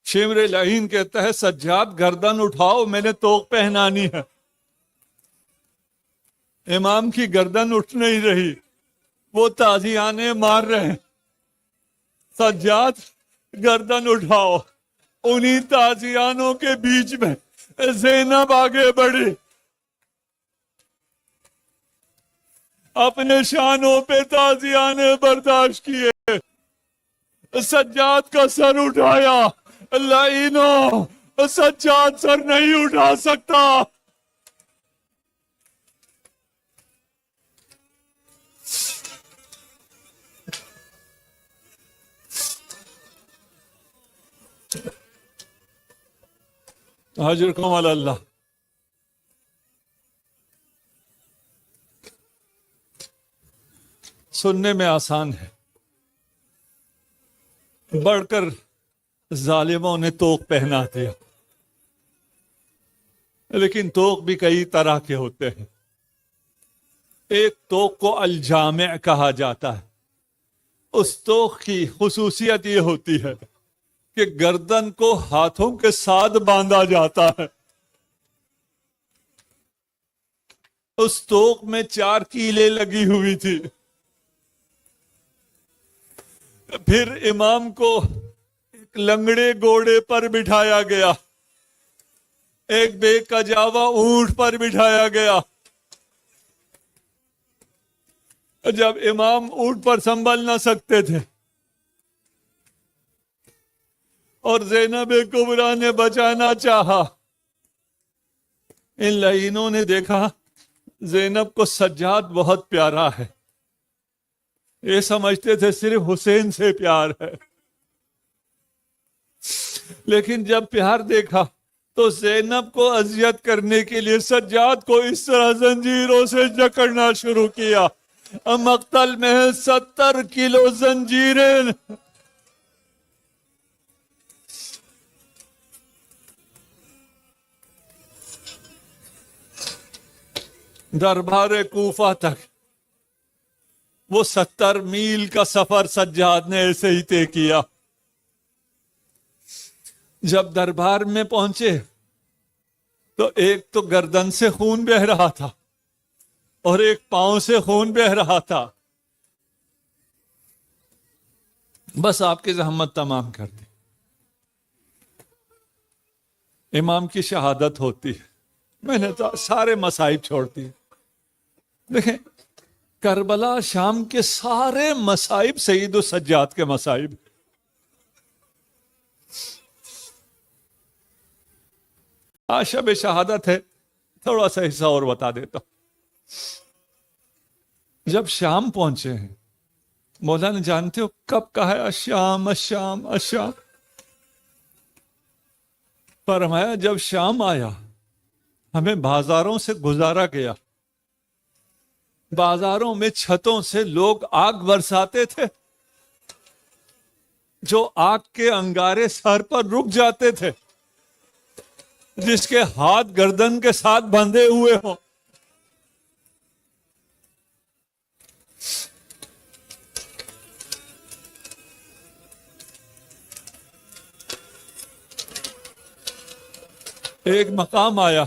شمر لعین کہتا ہے سجاد گردن اٹھاؤ میں نے توق پہنانی ہے. امام کی گردن اٹھ نہیں رہی، وہ تازیانے مار رہے ہیں. سجاد گردن اٹھاؤ. انہی تازیانوں کے بیچ میں زینب آگے بڑھی، اپنے شانوں پہ تازیانے برداشت کیے، سجاد کا سر اٹھایا. لعینوں سجاد سر نہیں اٹھا سکتا. اجرکم علی اللہ. سننے میں آسان ہے، بڑھ کر ظالموں نے توق پہنا دیا. لیکن توق بھی کئی طرح کے ہوتے ہیں. ایک توق کو الجامع کہا جاتا ہے. اس توق کی خصوصیت یہ ہوتی ہے کہ گردن کو ہاتھوں کے ساتھ باندھا جاتا ہے. اس توق میں 4 کیلیں لگی ہوئی تھی. پھر امام کو ایک لنگڑے گھوڑے پر بٹھایا گیا، ایک بے کجاوا اونٹ پر بٹھایا گیا. جب امام اونٹ پر سنبھل نہ سکتے تھے اور زینب کبریٰ نے بچانا چاہا، ان لعینوں نے دیکھا زینب کو سجاد بہت پیارا ہے. یہ سمجھتے تھے صرف حسین سے پیار ہے. لیکن جب پیار دیکھا تو زینب کو اذیت کرنے کے لیے سجاد کو اس طرح زنجیروں سے جکڑنا شروع کیا. مقتل میں 70 کلو زنجیریں. دربار کوفہ تک وہ 70 میل کا سفر سجاد نے ایسے ہی طے کیا. جب دربار میں پہنچے تو ایک تو گردن سے خون بہ رہا تھا اور ایک پاؤں سے خون بہ رہا تھا. بس آپ کی زحمت تمام کر دی. امام کی شہادت ہوتی ہے. میں نے تو سارے مصائب چھوڑ دیے. دیکھیں کربلا شام کے سارے مصائب سعید و سجاد کے مصائب. آج شب شہادت ہے, تھوڑا سا حصہ اور بتا دیتا ہوں. جب شام پہنچے ہیں, مولانا جانتے ہو کب کہا ہے الشام الشام الشام؟ فرمایا جب شام آیا ہمیں بازاروں سے گزارا گیا. بازاروں میں چھتوں سے لوگ آگ برساتے تھے, جو آگ کے انگارے سر پر رک جاتے تھے, جس کے ہاتھ گردن کے ساتھ بندھے ہوئے ہوں. ایک مقام آیا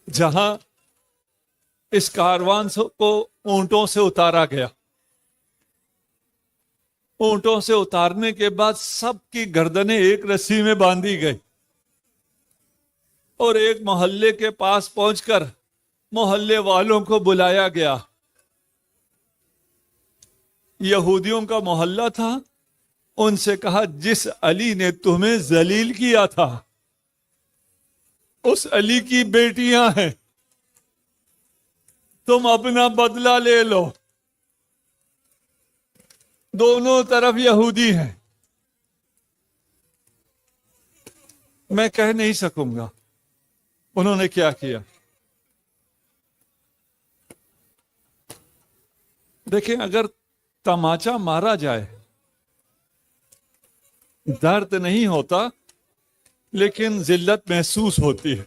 جہاں اس کاروان کو اونٹوں سے اتارا گیا. اونٹوں سے اتارنے کے بعد سب کی گردنیں ایک رسی میں باندھی گئی اور ایک محلے کے پاس پہنچ کر محلے والوں کو بلایا گیا. یہودیوں کا محلہ تھا. ان سے کہا جس علی نے تمہیں ذلیل کیا تھا اس علی کی بیٹیاں ہیں, تم اپنا بدلہ لے لو. دونوں طرف یہودی ہیں. میں کہہ نہیں سکوں گا انہوں نے کیا کیا. دیکھیں اگر تماچا مارا جائے درد نہیں ہوتا لیکن ذلت محسوس ہوتی ہے.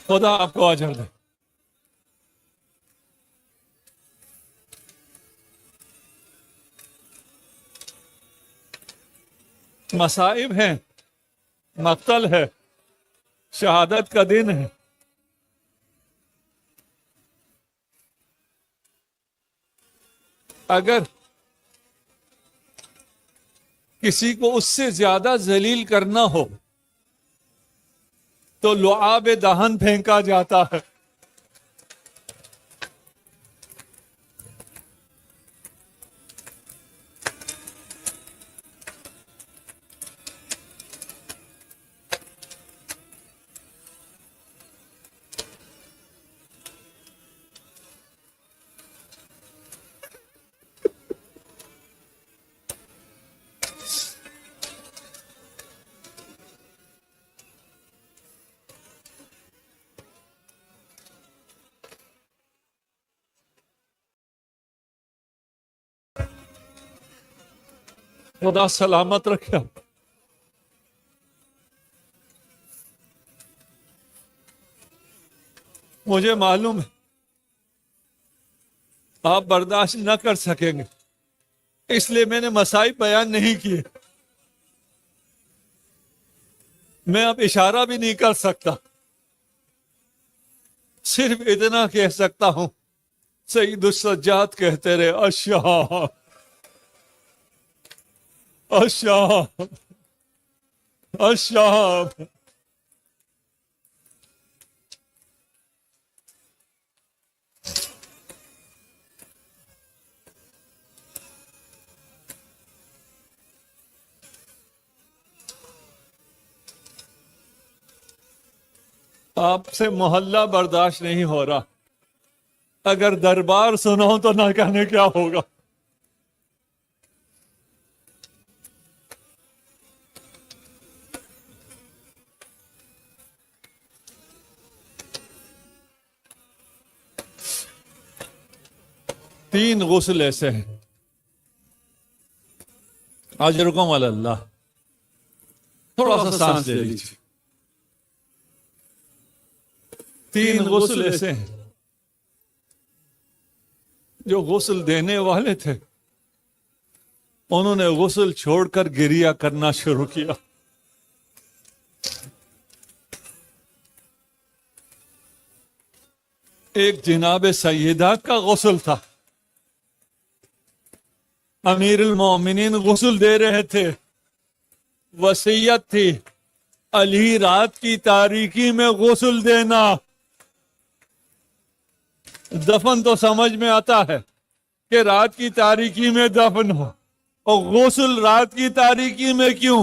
خدا آپ کو اجر دے. مصائب ہیں, مقتل ہے, شہادت کا دن ہے. اگر کسی کو اس سے زیادہ ذلیل کرنا ہو تو لعاب دہن پھینکا جاتا ہے. خدا سلامت رکھے. مجھے معلوم ہے آپ برداشت نہ کر سکیں گے, اس لیے میں نے مصائب بیان نہیں کیے. میں اب اشارہ بھی نہیں کر سکتا, صرف اتنا کہہ سکتا ہوں سعید السجاد کہتے رہے الشام الشام الشام. آپ سے محلہ برداشت نہیں ہو رہا، اگر دربار سناؤ تو نہ کہنے کیا ہوگا۔ تین غسل ایسے ہیں، اجرکم علی اللہ، تھوڑا سا سانس لے لیجیے۔ تین غسل ایسے ہیں جو غسل دینے والے تھے انہوں نے غسل چھوڑ کر گریہ کرنا شروع کیا۔ ایک جناب سیدہ کا غسل تھا، امیر المومنین غسل دے رہے تھے، وصیت تھی علی رات کی تاریکی میں غسل دینا۔ دفن تو سمجھ میں آتا ہے کہ رات کی تاریکی میں دفن ہو، اور غسل رات کی تاریکی میں کیوں؟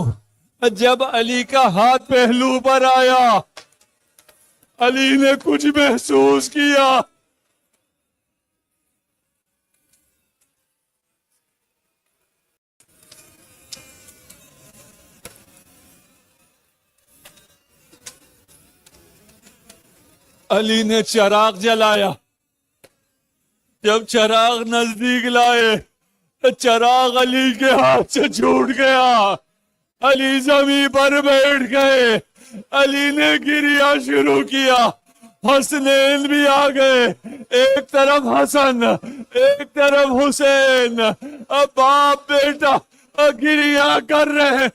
جب علی کا ہاتھ پہلو پر آیا علی نے کچھ محسوس کیا۔ علی نے چراغ جلایا، جب چراغ نزدیک لائے تو چراغ علی کے ہاتھ سے چھوٹ گیا، علی زمین پر بیٹھ گئے، علی نے گریہ شروع کیا، حسنین بھی آ گئے، ایک طرف حسن ایک طرف حسین، اب باپ بیٹا گریہ کر رہے،